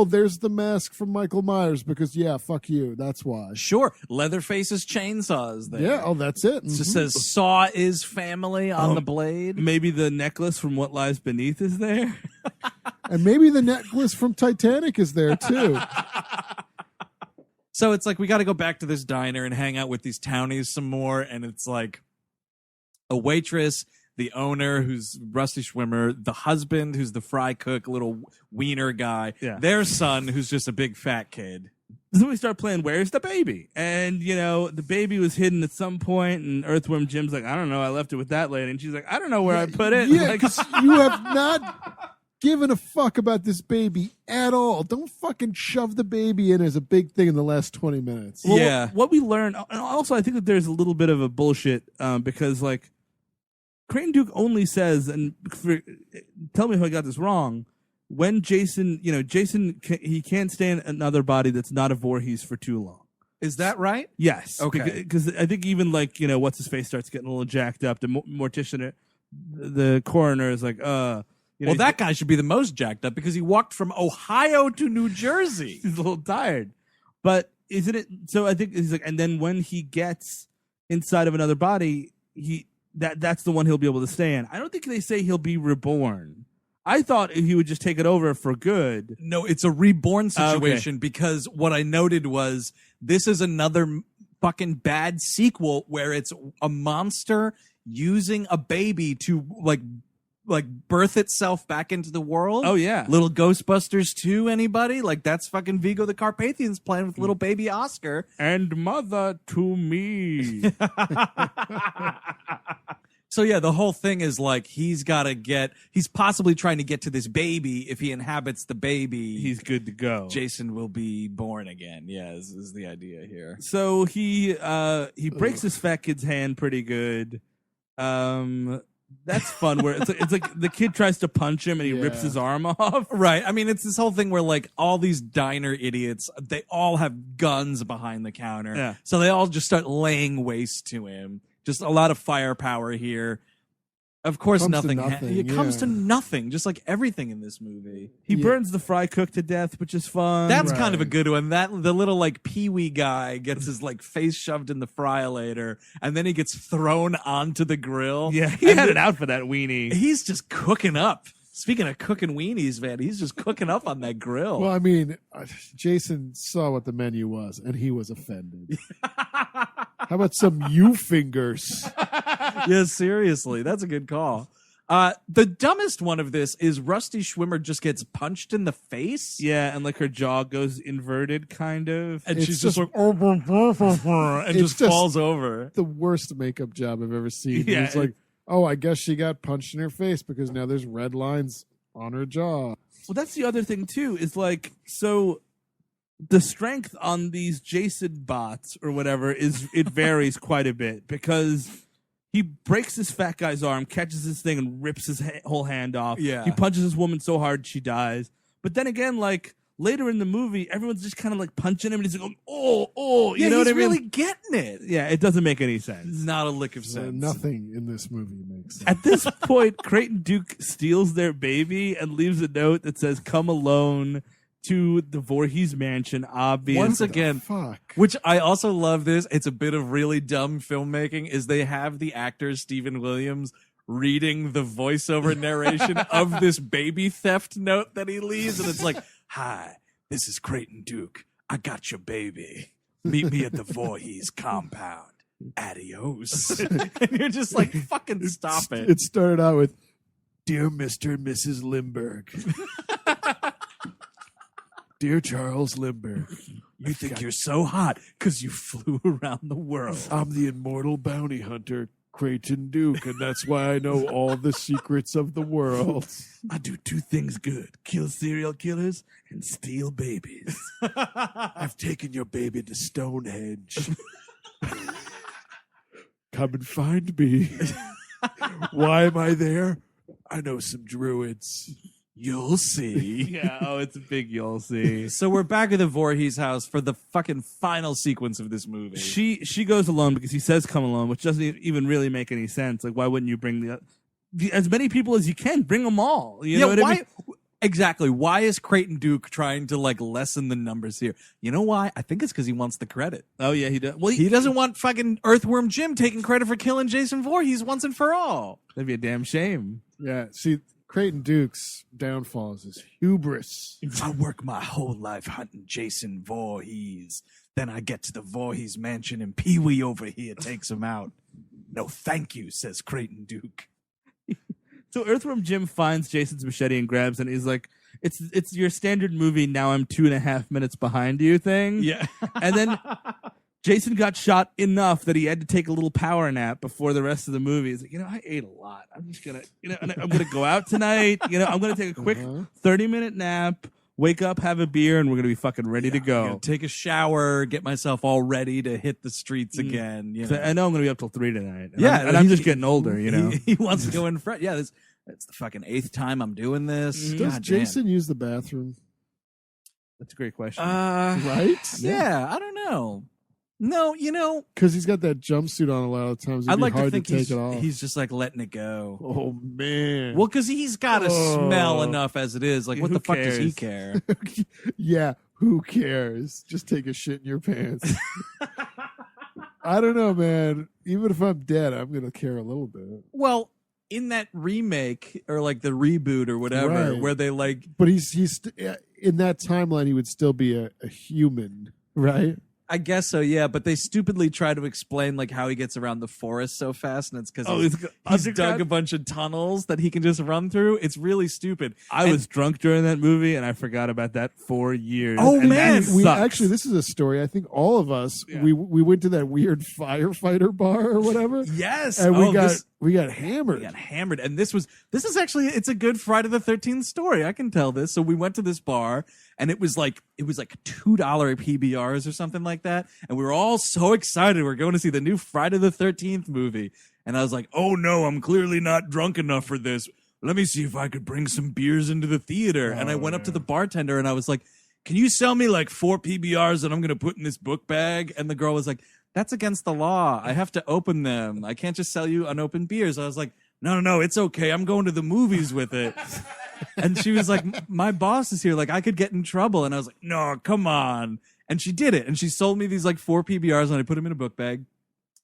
there's the mask from Michael Myers, because fuck you, that's why. Sure, Leatherface's chainsaws there. Yeah, that's it. It just says Saw is family on the blade. Maybe the necklace from What Lies Beneath is there. And maybe the necklace from Titanic is there too. So it's like, we got to go back to this diner and hang out with these townies some more. And it's like a waitress, the owner, who's Rusty Schwimmer, the husband, who's the fry cook, little wiener guy, their son, who's just a big fat kid. So we start playing Where's the Baby? And, you know, the baby was hidden at some point, and Earthworm Jim's like, I don't know, I left it with that lady. And she's like, I don't know where I put it. Yeah, Like, 'cause you have not giving a fuck about this baby at all. Don't fucking shove the baby in as a big thing in the last 20 minutes. Well, Yeah. What we learned, and also I think that there's a little bit of a bullshit because like Creighton Duke only says, and tell me if I got this wrong. When Jason, he can't stay in another body that's not a Voorhees for too long. Is that right? Yes. Okay. Because I think even like, what's his face starts getting a little jacked up. The mortician, the coroner is like, well, that guy should be the most jacked up because he walked from Ohio to New Jersey. He's a little tired. But isn't it? So I think he's like, and then when he gets inside of another body, that's the one he'll be able to stay in. I don't think they say he'll be reborn. I thought he would just take it over for good. No, it's a reborn situation because what I noted was this is another fucking bad sequel where it's a monster using a baby to like birth itself back into the world. Oh, yeah. Little Ghostbusters 2, anybody? Like that's fucking Vigo the Carpathian's playing with little baby Oscar. And mother to me. So yeah, the whole thing is like he's possibly trying to get to this baby. If he inhabits the baby, he's good to go. Jason will be born again. Yeah, is the idea here. So he breaks this fat kid's hand pretty good. That's fun. Where it's like the kid tries to punch him and he rips his arm off. Right. I mean, it's this whole thing where like all these diner idiots, they all have guns behind the counter. Yeah. So they all just start laying waste to him. Just a lot of firepower here. Of course, It comes to nothing, just like everything in this movie. He burns the fry cook to death, which is fun. That's kind of a good one. The little like Pee-wee guy gets his like face shoved in the fryolator, and then he gets thrown onto the grill. Yeah, he had it out for that weenie. He's just cooking up. Speaking of cooking weenies, man, he's just cooking up on that grill. Well, I mean, Jason saw what the menu was, and he was offended. How about some you fingers? Yeah, seriously, that's a good call. The dumbest one of this is Rusty Schwimmer just gets punched in the face. Yeah, and like her jaw goes inverted, kind of. And she's just like, and just falls over. The worst makeup job I've ever seen. Yeah, It's like, oh, I guess she got punched in her face because now there's red lines on her jaw. Well, that's the other thing, too, is like, so the strength on these Jason bots or whatever it varies quite a bit because he breaks this fat guy's arm, catches this thing, and rips his whole hand off. Yeah. He punches this woman so hard she dies. But then again, like, later in the movie, everyone's just kind of like punching him, and he's like, oh, you know what I mean? He's really getting it. Yeah, it doesn't make any sense. Not a lick of sense. Nothing in this movie makes sense. At this point, Creighton Duke steals their baby and leaves a note that says, "Come alone to the Voorhees mansion." Obviously, Once again, which I also love this. It's a bit of really dumb filmmaking. Is they have the actor Stephen Williams reading the voiceover narration of this baby theft note that he leaves, and it's like, "Hi, this is Creighton Duke. I got your baby. Meet me at the Voorhees compound. Adios." And you're just like, fucking stop it. It started out with, "Dear Mr. and Mrs. Lindbergh." "Dear Charles Lindbergh, You think you're so hot because you flew around the world. I'm the immortal bounty hunter, Creighton Duke, and that's why I know all the secrets of the world. I do two things good: kill serial killers and steal babies. I've taken your baby to Stonehenge. Come and find me. Why am I there? I know some druids. You'll see." Yeah, it's a big you'll see. So we're back at the Voorhees house for the fucking final sequence of this movie. She goes alone because he says come alone, which doesn't even really make any sense. Like, why wouldn't you bring as many people as you can? Bring them all. You know what I mean? Exactly. Why is Creighton Duke trying to like lessen the numbers here? You know why? I think it's because he wants the credit. Oh yeah, he does. Well, he doesn't want fucking Earthworm Jim taking credit for killing Jason Voorhees once and for all. That'd be a damn shame. Yeah, see, Creighton Duke's downfall is his hubris. I work my whole life hunting Jason Voorhees. Then I get to the Voorhees mansion and Pee-wee over here takes him out. No thank you, says Creighton Duke. So Earthworm Jim finds Jason's machete and grabs, and he's like, "It's your standard movie. Now I'm 2.5 minutes behind you thing." Yeah, and then Jason got shot enough that he had to take a little power nap before the rest of the movie. He's like, I ate a lot. I'm just gonna, I'm gonna go out tonight. I'm gonna take a quick 30-minute nap, wake up, have a beer, and we're gonna be fucking ready to go. Take a shower, get myself all ready to hit the streets again. I know I'm gonna be up till 3 tonight. And I'm just getting older. He wants to go in front. Yeah, it's the fucking 8th time I'm doing this. Does Jason use the bathroom? That's a great question. Right? Yeah, I don't know. No, because he's got that jumpsuit on a lot of times. It'd be hard to take it off. He's just like letting it go. Oh man. Well, because he's got to smell enough as it is. Like, what the fuck does he care? Yeah, who cares? Just take a shit in your pants. I don't know, man. Even if I'm dead, I'm gonna care a little bit. Well, in that remake or like the reboot or whatever, Right. where they like, but he's in that timeline, he would still be a human, right? I guess so, yeah. But they stupidly try to explain like how he gets around the forest so fast, and it's because he's dug a bunch of tunnels that he can just run through. It's really stupid. I was drunk during that movie, and I forgot about that for years. Oh, and man. that We sucks. actually, this is a story. I think all of us we went to that weird firefighter bar or whatever. Yes, and we got We hammered. got hammered, and this is actually it's a good Friday the 13th story. I can tell this. So we went to this bar, and it was like $2 PBRs or something like that, and we were all so excited. We're going to see the new Friday the 13th movie, and I was like, "Oh no, I'm clearly not drunk enough for this. Let me see if I could bring some beers into the theater." And I went up to the bartender, and I was like, "Can you sell me like 4 PBRs that I'm going to put in this book bag?" And the girl was like, "That's against the law. I have to open them. I can't just sell you unopened beers." I was like, No, it's okay. I'm going to the movies with it. And she was like, "My boss is here. Like, I could get in trouble." And I was like, "No, come on." And she did it. And she sold me these like 4 PBRs, and I put them in a book bag.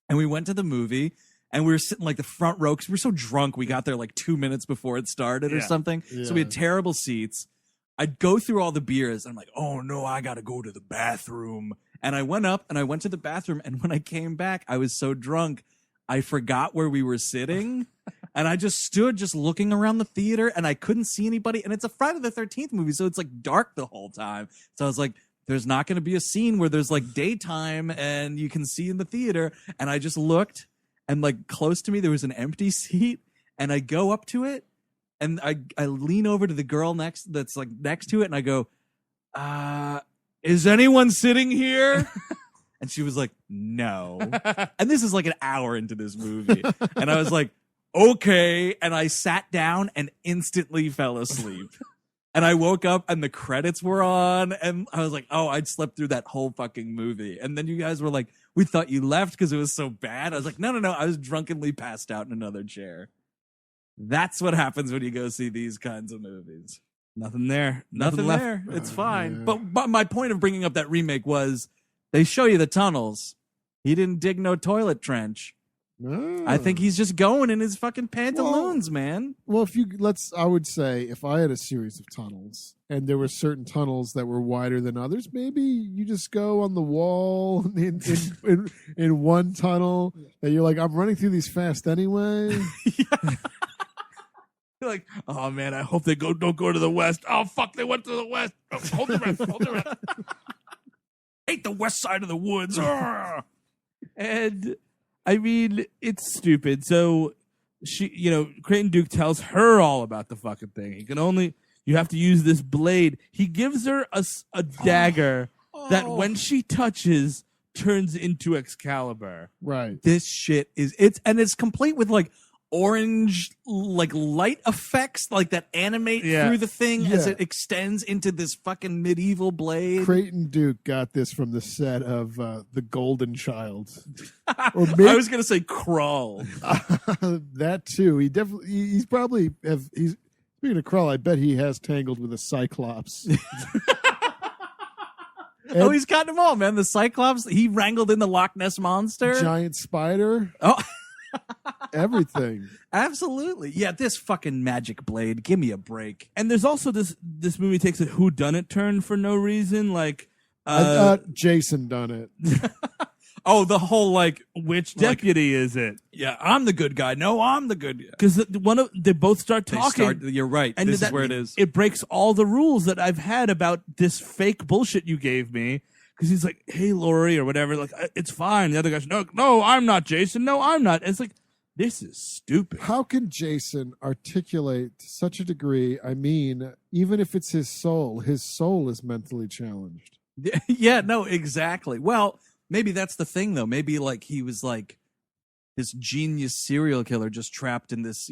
And we went to the movie, and we were sitting like the front row because we were so drunk. We got there like 2 minutes before it started or something. Yeah. So we had terrible seats. I'd go through all the beers, and I'm like, "Oh no, I got to go to the bathroom." And I went up and I went to the bathroom. And when I came back, I was so drunk, I forgot where we were sitting. And I just stood looking around the theater, and I couldn't see anybody. And it's a Friday the 13th movie, so it's like dark the whole time. So I was like, there's not going to be a scene where there's like daytime and you can see in the theater. And I just looked, and like close to me, there was an empty seat. And I go up to it, and I lean over to the girl next to it, and I go, "Is anyone sitting here?" And she was like, "No." And this is like an hour into this movie. And I was like, "Okay." And I sat down and instantly fell asleep. And I woke up and the credits were on. And I was like, "Oh, I'd slept through that whole fucking movie." And then you guys were like, "We thought you left because it was so bad." I was like, No. I was drunkenly passed out in another chair. That's what happens when you go see these kinds of movies. Nothing there. Nothing left. there. It's fine. Yeah. But my point of bringing up that remake was they show you the tunnels. He didn't dig no toilet trench. No. I think he's just going in his fucking pantaloons, man. Well, I would say if I had a series of tunnels and there were certain tunnels that were wider than others, maybe you just go on the wall in one tunnel that you're like, I'm running through these fast anyway. You're like, "Oh man, I hope they don't go to the west. Oh fuck, they went to the west. Oh, hold the rest. Hate the west side of the woods. And I mean, it's stupid. So she, Creighton Duke tells her all about the fucking thing. You have to use this blade. He gives her a dagger that when she touches turns into Excalibur. Right. This shit it's complete with like orange like light effects like that animate through the thing as it extends into this fucking medieval blade. Creighton Duke got this from the set of The Golden Child. Or maybe, I was gonna say Crawl. That too. He's speaking of Crawl, I bet he has tangled with a Cyclops. He's got them all, man. The Cyclops, he wrangled in the Loch Ness Monster. Giant spider. Oh. Everything. Absolutely. Yeah, this fucking magic blade. Give me a break. And there's also this movie takes a whodunit turn for no reason. Like Jason done it. Oh, the whole like which deputy is it? Yeah, I'm the good guy. No, I'm the good guy. Because they both start talking. You're right. And this is where it is. It breaks all the rules that I've had about this fake bullshit you gave me. because he's like, "Hey, Lori," or whatever. Like, it's fine. The other guy's, "No, I'm not Jason. No, I'm not." And it's like, this is stupid. How can Jason articulate to such a degree? I mean, even if it's his soul is mentally challenged. Yeah, no, exactly. Well, maybe that's the thing, though. Maybe like he was like this genius serial killer just trapped in this,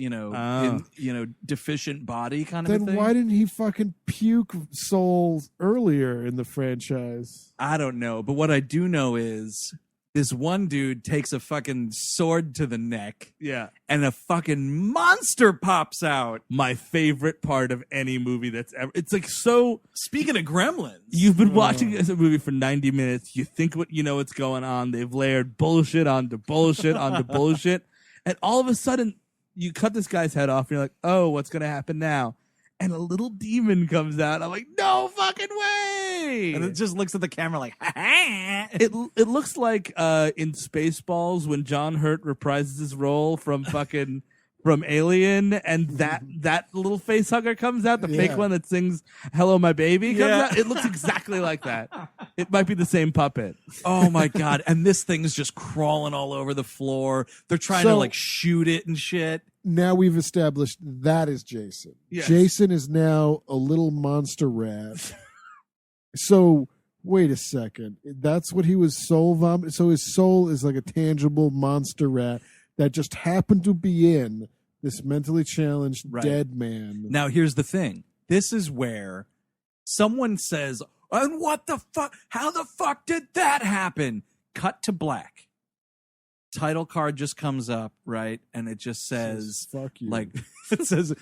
deficient body kind of Then a thing. why didn't he fucking puke souls earlier in the franchise? I don't know. But what I do know is this one dude takes a fucking sword to the neck. Yeah. And a fucking monster pops out. My favorite part of any movie that's ever. It's like so. Speaking of gremlins. You've been watching this movie for 90 minutes. You think what's going on. They've layered bullshit onto bullshit onto bullshit. And all of a sudden, you cut this guy's head off and you're like, oh, what's going to happen now? And a little demon comes out. I'm like, no fucking way! And it just looks at the camera like, it looks like in Spaceballs when John Hurt reprises his role from Alien, and that little face hugger comes out, the fake one that sings "Hello, My Baby" comes out. It looks exactly like that. It might be the same puppet. Oh my god! And this thing's just crawling all over the floor. They're trying to like shoot it and shit. Now we've established that is Jason. Yes. Jason is now a little monster rat. So wait a second. That's what he was soul vomit. So his soul is like a tangible monster rat that just happened to be in this mentally challenged dead man. Now here's the thing. This is where someone says, "And what the fuck? How the fuck did that happen?" Cut to black. Title card just comes up, right? And it just says, "Fuck you." Like it says,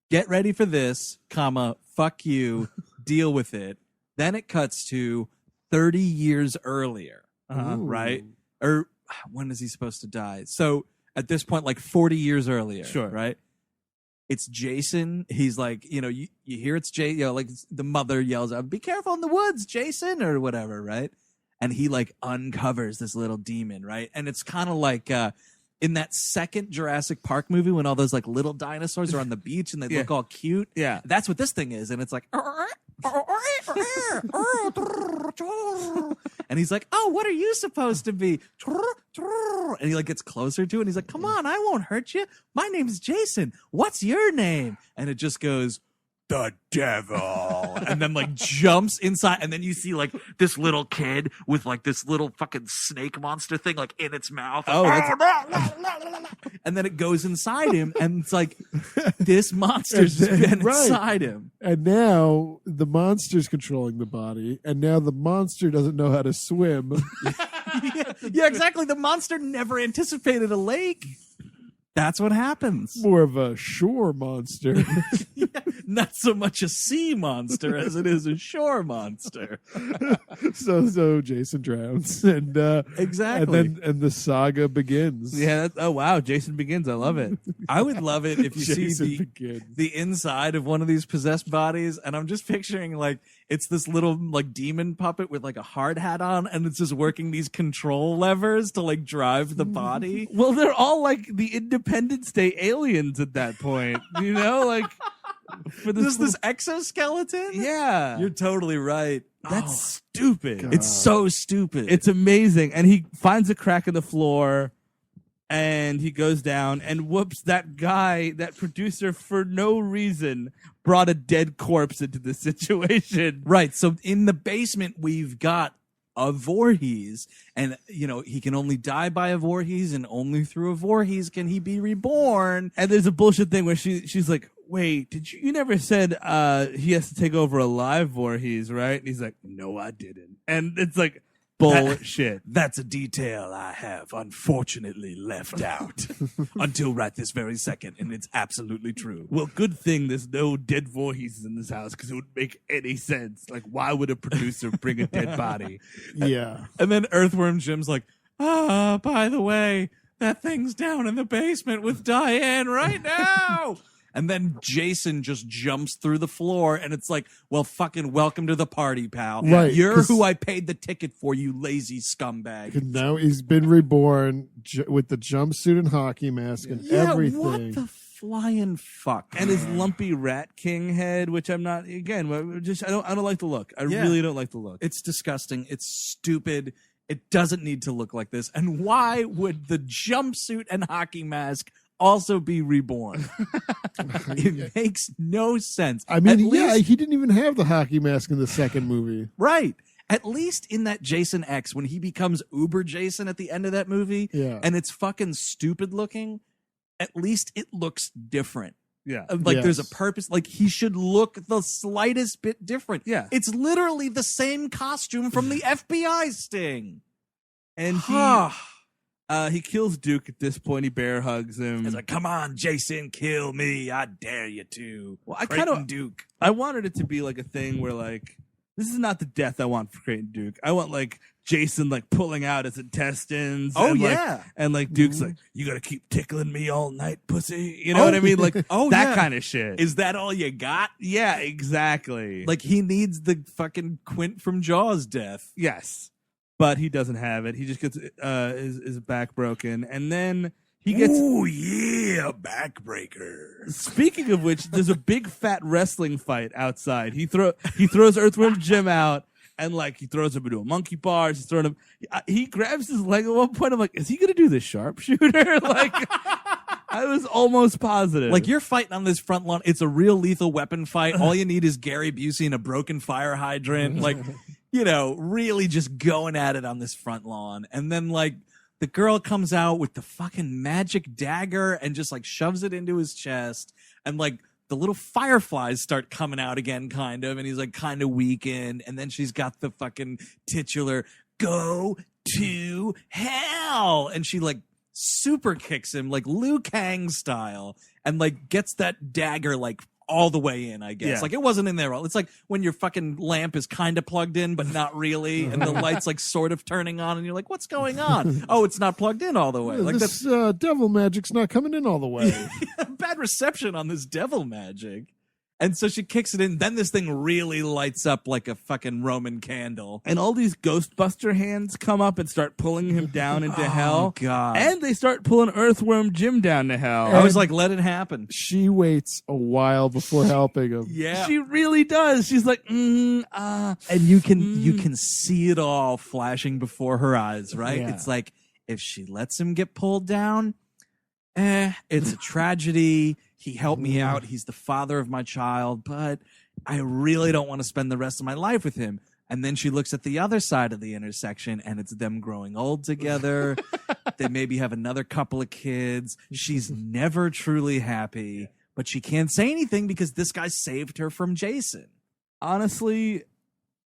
"Get ready for this, comma, fuck you, deal with it." Then it cuts to 30 years earlier, right? Or when is he supposed to die? So at this point, like 40 years earlier, sure, right? It's Jason. He's like, you hear it's like the mother yells out, "Be careful in the woods, Jason," or whatever, right? And he like uncovers this little demon, right? And it's kind of like in that second Jurassic Park movie when all those like little dinosaurs are on the beach and they look all cute. Yeah. That's what this thing is. And it's like, and he's like, "Oh, what are you supposed to be?" And he like gets closer to it and he's like, "Come on, I won't hurt you. My name's Jason. What's your name?" And it just goes, "The devil," and then like jumps inside, and then you see like this little kid with like this little fucking snake monster thing like in its mouth. Oh, and then it goes inside him, and it's like this monster's been inside him. And now the monster's controlling the body, and now the monster doesn't know how to swim. Yeah, exactly. The monster never anticipated a lake. That's what happens. More of a shore monster. Yeah, not so much a sea monster as it is a shore monster. So Jason drowns, and exactly, and the saga begins. Yeah. Oh wow, Jason Begins. I love it. I would love it if you Jason see Begins. the inside of one of these possessed bodies, and I'm just picturing like it's this little like demon puppet with like a hard hat on, and it's just working these control levers to like drive the body. Well, they're all like the Independence Day aliens at that point, like for this exoskeleton. Yeah, you're totally right. That's stupid. God. It's so stupid. It's amazing. And he finds a crack in the floor and he goes down and whoops, that guy, that producer, for no reason brought a dead corpse into the situation. Right. So in the basement, we've got a Voorhees, and he can only die by a Voorhees, and only through a Voorhees can he be reborn. And there's a bullshit thing where she's like, "Wait, you never said he has to take over a live Voorhees, right?" And he's like, "No, I didn't." And it's like bullshit. That's a detail I have unfortunately left out until right this very second, and it's absolutely true. Well, good thing there's no dead Voorhees in this house, because it wouldn't make any sense. Like, why would a producer bring a dead body? Yeah. And then Earthworm Jim's like, by the way, that thing's down in the basement with Diane right now. And then Jason just jumps through the floor, and it's like, well, fucking welcome to the party, pal. Right, You're 'cause- who I paid the ticket for, you lazy scumbag. And now he's been reborn with the jumpsuit and hockey mask and everything. What the flying fuck? And his lumpy Rat King head, which I'm not. Again, I don't like the look. I really don't like the look. It's disgusting. It's stupid. It doesn't need to look like this. And why would the jumpsuit and hockey mask also be reborn? It makes no sense. I mean, At least- he didn't even have the hockey mask in the second movie. Right. At least in that Jason X, when he becomes Uber Jason at the end of that movie, and it's fucking stupid looking, at least it looks different. Yeah. Like there's a purpose. Like he should look the slightest bit different. Yeah. It's literally the same costume from the FBI sting. And he kills Duke at this point. He bear hugs him. He's like, come on, Jason, kill me. I dare you to. Well, I Creighton Duke. I wanted it to be like a thing where like, this is not the death I want for Creighton Duke. I want like Jason like pulling out his intestines. Oh, and, like, yeah. and like Duke's like, you gotta keep tickling me all night, pussy. You know what I mean? Like that kind of shit. Is that all you got? Yeah, exactly. Like he needs the fucking Quint from Jaws death. Yes. But he doesn't have it. He just gets his back broken. And then he gets... Ooh, yeah, backbreaker. Speaking of which, there's a big fat wrestling fight outside. He throws Earthworm Jim out, and like he throws him into a monkey bars. He's throwing him... He grabs his leg at one point. I'm like, is he going to do the sharpshooter? Like... I was almost positive. Like, you're fighting on this front lawn. It's a real Lethal Weapon fight. All you need is Gary Busey and a broken fire hydrant. Like, you know, really just going at it on this front lawn. And then, like, the girl comes out with the fucking magic dagger and just, like, shoves it into his chest. And, like, the little fireflies start coming out again, kind of. And he's, like, kind of weakened. And then she's got the fucking titular, go to hell. And she, like, super kicks him like Liu Kang style and like gets that dagger like all the way in, I guess. Yeah. Like it wasn't in there. It's like when your fucking lamp is kind of plugged in but not really, and the light's like sort of turning on and you're like, what's going on? Oh, it's not plugged in all the way. Like this devil magic's not coming in all the way. bad reception on this devil magic. And so she kicks it in. Then this thing really lights up like a fucking Roman candle. And all these Ghostbuster hands come up and start pulling him down into hell. God. And they start pulling Earthworm Jim down to hell. I was like, let it happen. She waits a while before helping him. Yeah. She really does. She's like, And you can see it all flashing before her eyes, right? Yeah. It's like, if she lets him get pulled down, it's a tragedy. He helped me out. He's the father of my child, but I really don't want to spend the rest of my life with him. And then she looks at the other side of the intersection, and it's them growing old together. They maybe have another couple of kids. She's never truly happy, but she can't say anything because this guy saved her from Jason. honestly,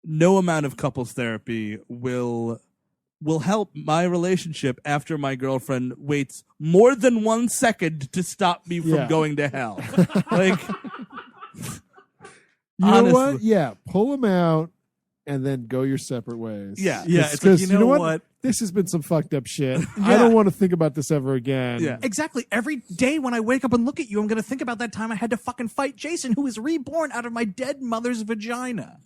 no amount of couples therapy will help my relationship after my girlfriend waits more than 1 second to stop me from going to hell. Like, you know what? Yeah, pull them out and then go your separate ways. Yeah. It's like, you know what? This has been some fucked up shit. I don't want to think about this ever again. Yeah. Exactly. Every day when I wake up and look at you, I'm going to think about that time I had to fucking fight Jason, who was reborn out of my dead mother's vagina.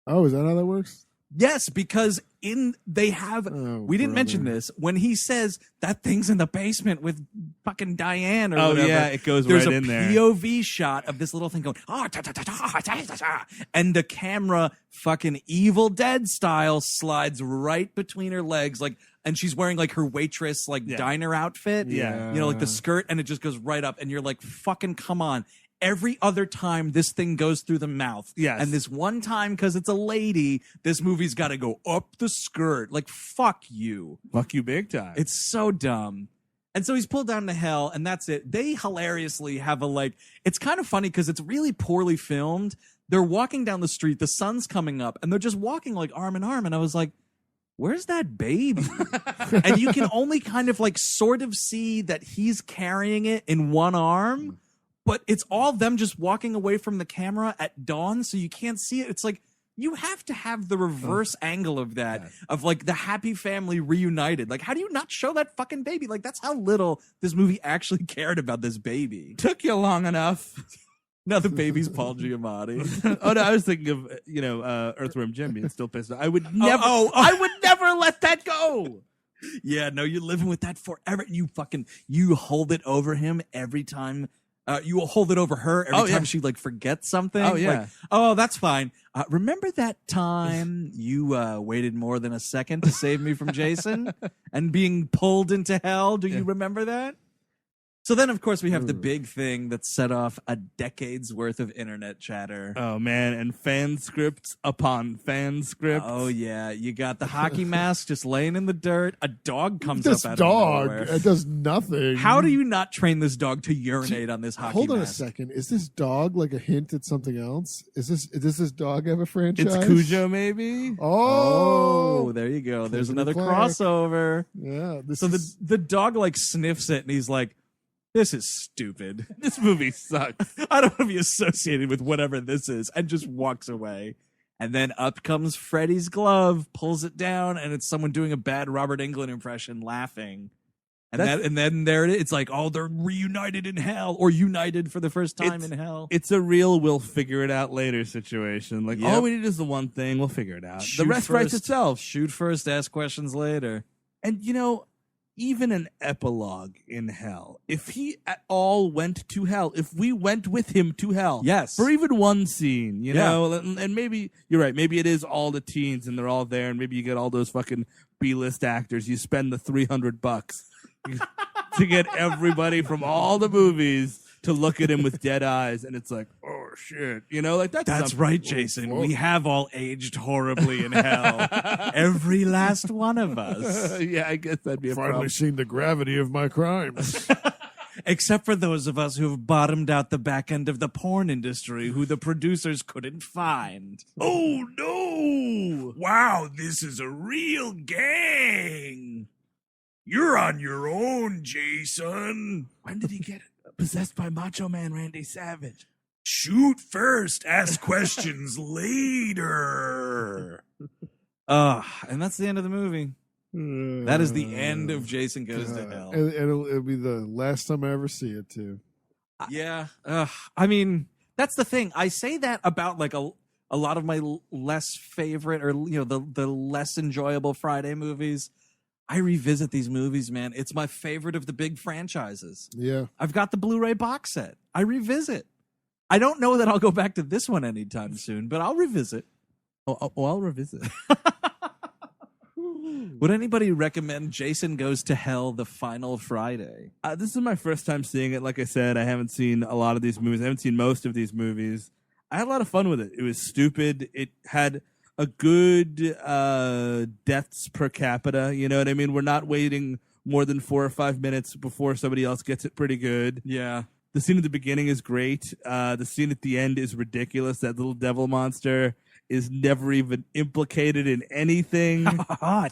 Oh, is that how that works? Yes, because we didn't mention this, when he says that thing's in the basement with fucking Diane or whatever. Yeah, it goes there's right a in there. POV shot of this little thing going, and the camera fucking Evil Dead style slides right between her legs, like, and she's wearing like her waitress diner outfit. Yeah. You know, like the skirt, and it just goes right up, and you're like, fucking come on. Every other time this thing goes through the mouth. Yes. And this one time, because it's a lady, this movie's got to go up the skirt. Like, fuck you. Fuck you big time. It's so dumb. And so he's pulled down to hell, and that's it. They hilariously have it's kind of funny because it's really poorly filmed. They're walking down the street, the sun's coming up, and they're just walking like arm in arm. And I was like, where's that baby? And you can only kind of like sort of see that he's carrying it in one arm. But it's all them just walking away from the camera at dawn, so you can't see it. It's like, you have to have the reverse angle of that, of like the happy family reunited. Like, how do you not show that fucking baby? Like, that's how little this movie actually cared about this baby. Took you long enough. Now the baby's Paul Giamatti. Oh no, I was thinking of Earthworm Jim being still pissed off. I would never. I would never let that go. Yeah, no, you're living with that forever. You hold it over him every time. You will hold it over her every time she like forgets something. Oh yeah. Like, oh, that's fine. Remember that time you waited more than a second to save me from Jason and being pulled into hell? Do you remember that? So then, of course, we have the big thing that set off a decade's worth of internet chatter. Oh, man. And fan scripts upon fan scripts. Oh, yeah. You got the hockey mask just laying in the dirt. A dog comes up out of nowhere. It does nothing. How do you not train this dog to urinate on this hockey mask? Hold on a second. Is this dog like a hint at something else? Does this dog have a franchise? It's Cujo, maybe? Oh, there you go. There's another crossover. Yeah. So the dog like sniffs it and he's like, this is stupid. This movie sucks. I don't want to be associated with whatever this is, and just walks away. And then up comes Freddy's glove, pulls it down, and it's someone doing a bad Robert Englund impression laughing. And then there it is. It's like, oh, they're reunited in hell, or united for the first time in hell. It's a real we'll figure it out later situation. Like, all we need is the one thing. We'll figure it out. The rest writes itself. Shoot first, ask questions later. And, even an epilogue in hell, if he at all went to hell, if we went with him to hell, yes, for even one scene, you know, and maybe you're right, maybe it is all the teens and they're all there, and maybe you get all those fucking B-list actors. You spend the $300 to get everybody from all the movies to look at him with dead eyes, and it's like, oh shit, like that's right, Jason. We have all aged horribly in hell, every last one of us. Yeah, I guess that'd be a finally problem. Seen the gravity of my crimes. Except for those of us who have bottomed out the back end of the porn industry, who the producers couldn't find. Oh no! Wow, this is a real gang. You're on your own, Jason. When did he get possessed by Macho Man Randy Savage? Shoot first, ask questions later. And that's the end of the movie. That is the end of Jason Goes to Hell. And it'll be the last time I ever see it, too. Yeah. I mean, that's the thing. I say that about like a lot of my less favorite or, the less enjoyable Friday movies. I revisit these movies, man. It's my favorite of the big franchises. Yeah. I've got the Blu-ray box set. I revisit. I don't know that I'll go back to this one anytime soon, but I'll revisit. I'll revisit. Would anybody recommend Jason Goes to Hell the Final Friday? This is my first time seeing it. Like I said, I haven't seen a lot of these movies. I haven't seen most of these movies. I had a lot of fun with it. It was stupid. It had a good deaths per capita. You know what I mean? We're not waiting more than 4 or 5 minutes before somebody else gets it pretty good. Yeah. The scene at the beginning is great. The scene at the end is ridiculous. That little devil monster is never even implicated in anything.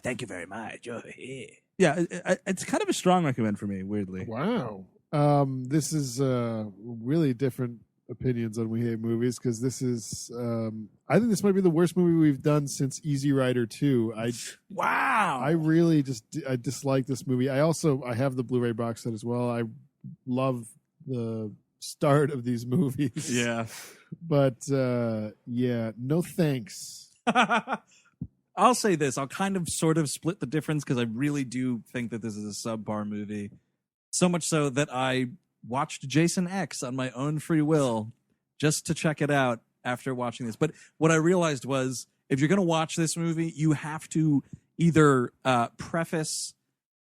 Thank you very much. Oh, yeah. Yeah, it's kind of a strong recommend for me, weirdly. Wow. This is really different opinions on We Hate Movies, because this is I think this might be the worst movie we've done since Easy Rider 2. I really I dislike this movie. I have the Blu-ray box set as well. I love the start of these movies. Yeah. But no thanks. I'll say this. I'll kind of sort of split the difference, because I really do think that this is a subpar movie. So much so that I watched Jason X on my own free will just to check it out after watching this. But what I realized was, if you're going to watch this movie, you have to either preface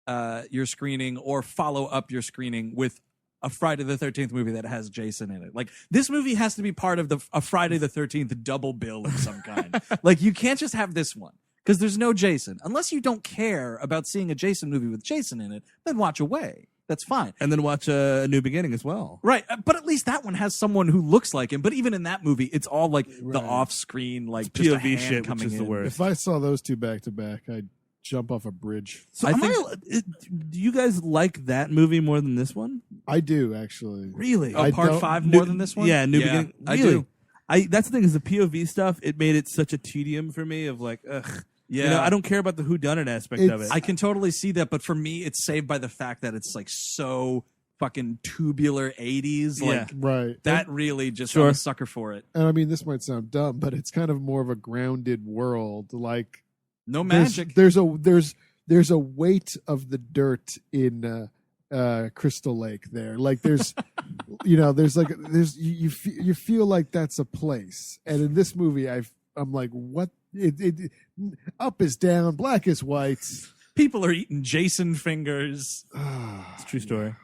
your screening or follow up your screening with a Friday the 13th movie that has Jason in it. Like, this movie has to be part of a Friday the 13th double bill of some kind. Like, you can't just have this one, because there's no Jason. Unless you don't care about seeing a Jason movie with Jason in it, then watch away. That's fine. And then watch A New Beginning as well. Right. But at least that one has someone who looks like him. But even in that movie, it's all like the off-screen, like it's just POV a hand shit, coming which is in. the worst. If I saw those two back to back, I'd jump off a bridge. So do you guys like that movie more than this one? I do, actually. Really? Oh, part 5 more than this one? Yeah, New Beginning. I Really? do. That's the thing is the POV stuff. It made it such a tedium for me of like, ugh. Yeah. You know, I don't care about the whodunit aspect of it. I can totally see that, but for me, it's saved by the fact that it's like so fucking tubular 80s. Like, right. That really just Sure. I'm a sucker for it. And I mean, this might sound dumb, but it's kind of more of a grounded world. Like No magic. There's a weight of the dirt in Crystal Lake there. Like there's you feel like that's a place. And in this movie, I'm like, what? It up is down, black is white. People are eating Jason fingers. It's a true story.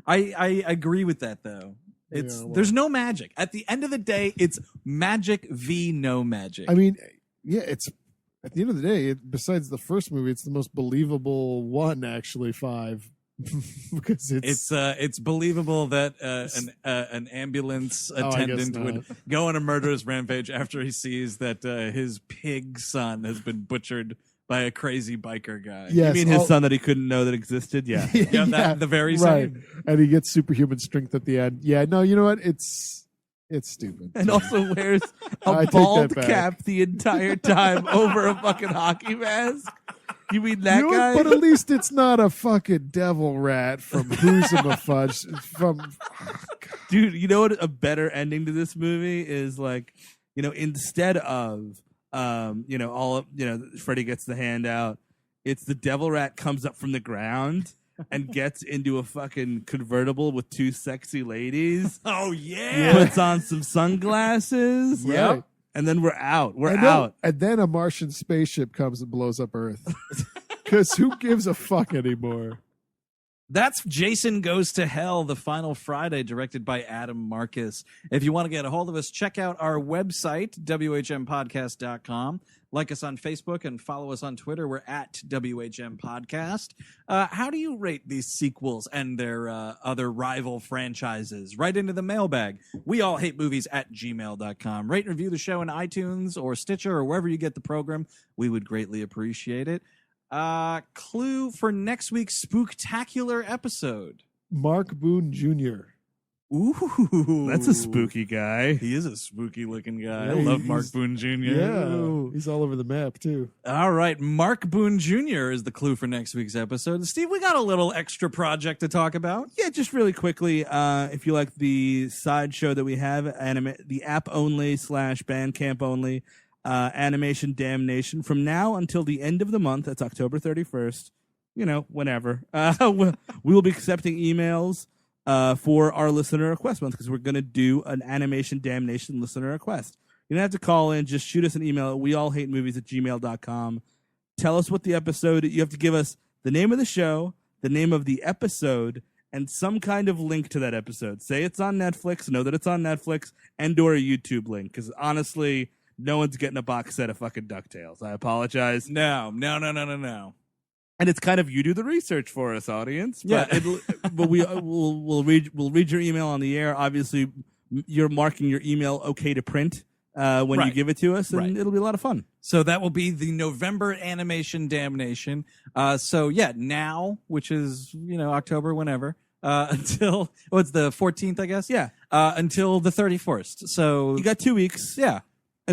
I agree with that though. There's no magic. At the end of the day, it's magic v no magic. I mean, yeah, it's at the end of the day, besides the first movie, it's the most believable one, actually, 5. Because it's believable that an ambulance attendant would go on a murderous rampage after he sees that his pig son has been butchered by a crazy biker guy. Yes, you mean his son that he couldn't know that existed? Yeah. Yeah, the very right. same. And he gets superhuman strength at the end. Yeah, no, you know what? It's stupid. And also wears I a take bald that back. cap the entire time over a fucking hockey mask. You mean that guy? But at least it's not a fucking devil rat from Fudge. Dude, you know what? A better ending to this movie is like, instead of, Freddy gets the hand out. It's the devil rat comes up from the ground and gets into a fucking convertible with 2 sexy ladies. Oh yeah, puts on some sunglasses. Right. And then we're out. We're out. And then a Martian spaceship comes and blows up Earth. Because who gives a fuck anymore? That's Jason Goes to Hell, the final Friday, directed by Adam Marcus. If you want to get a hold of us, check out our website, WHMPodcast.com. Like us on Facebook and follow us on Twitter. We're at WHM Podcast. How do you rate these sequels and their other rival franchises? Right into the mailbag. We all hate movies at gmail.com. Rate and review the show in iTunes or Stitcher or wherever you get the program. We would greatly appreciate it. Clue for next week's Spooktacular episode. Mark Boone Jr. Ooh, that's a spooky guy. He is a spooky looking guy. Yeah, I love Mark Boone Jr. Yeah, he's all over the map too. All right, Mark Boone Jr. is the clue for next week's episode. Steve, we got a little extra project to talk about. Yeah, just really quickly, if you like the side show that we have, the app only / Bandcamp only, Animation Damnation, from now until the end of the month, that's October 31st, whenever, we will be accepting emails for our listener request month, because we're going to do an Animation Damnation listener request. You don't have to call in. Just shoot us an email at weallhatemovies@gmail.com. Tell us what the episode... You have to give us the name of the show, the name of the episode, and some kind of link to that episode. Say it's on Netflix, know that it's on Netflix, and or a YouTube link, because honestly, no one's getting a box set of fucking DuckTales. I apologize. No. And it's kind of you do the research for us, audience. Yeah. But we'll read your email on the air. Obviously, you're marking your email okay to print when you give it to us, and it'll be a lot of fun. So that will be the November Animation Damnation. Now, which is October, whenever, until it's the 14th, I guess. Yeah. Until the 31st. So you got 2 weeks. Yeah.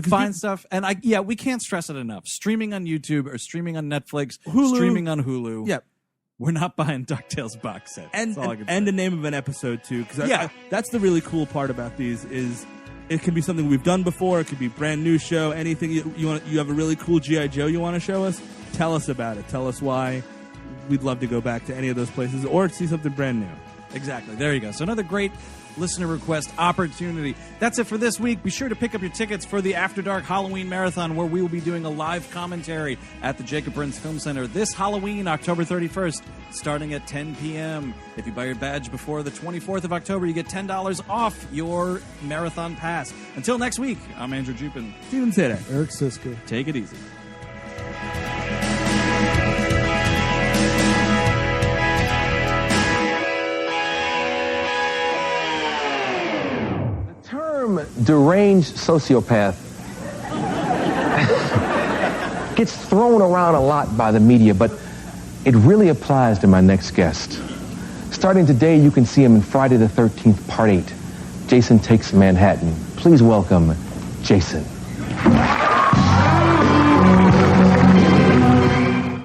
Find stuff, and we can't stress it enough. Streaming on YouTube or streaming on Netflix, Hulu. streaming on Hulu. Yep. We're not buying DuckTales box set. And the name of an episode too, because that's the really cool part about these is it can be something we've done before. It could be brand new show. Anything you have a really cool G.I. Joe you want to show us? Tell us about it. Tell us why. We'd love to go back to any of those places or see something brand new. Exactly. There you go. So another great listener request opportunity. That's it for this week. Be sure to pick up your tickets for the After Dark Halloween Marathon, where we will be doing a live commentary at the Jacob Burns Film Center this Halloween, October 31st, starting at 10 p.m. If you buy your badge before the 24th of October, you get $10 off your marathon pass. Until next week, I'm Andrew Jupin. Steven Seda. Eric Siska. Take it easy. Deranged sociopath gets thrown around a lot by the media, but it really applies to my next guest. Starting today, you can see him in Friday the 13th, Part 8, Jason Takes Manhattan. Please welcome Jason.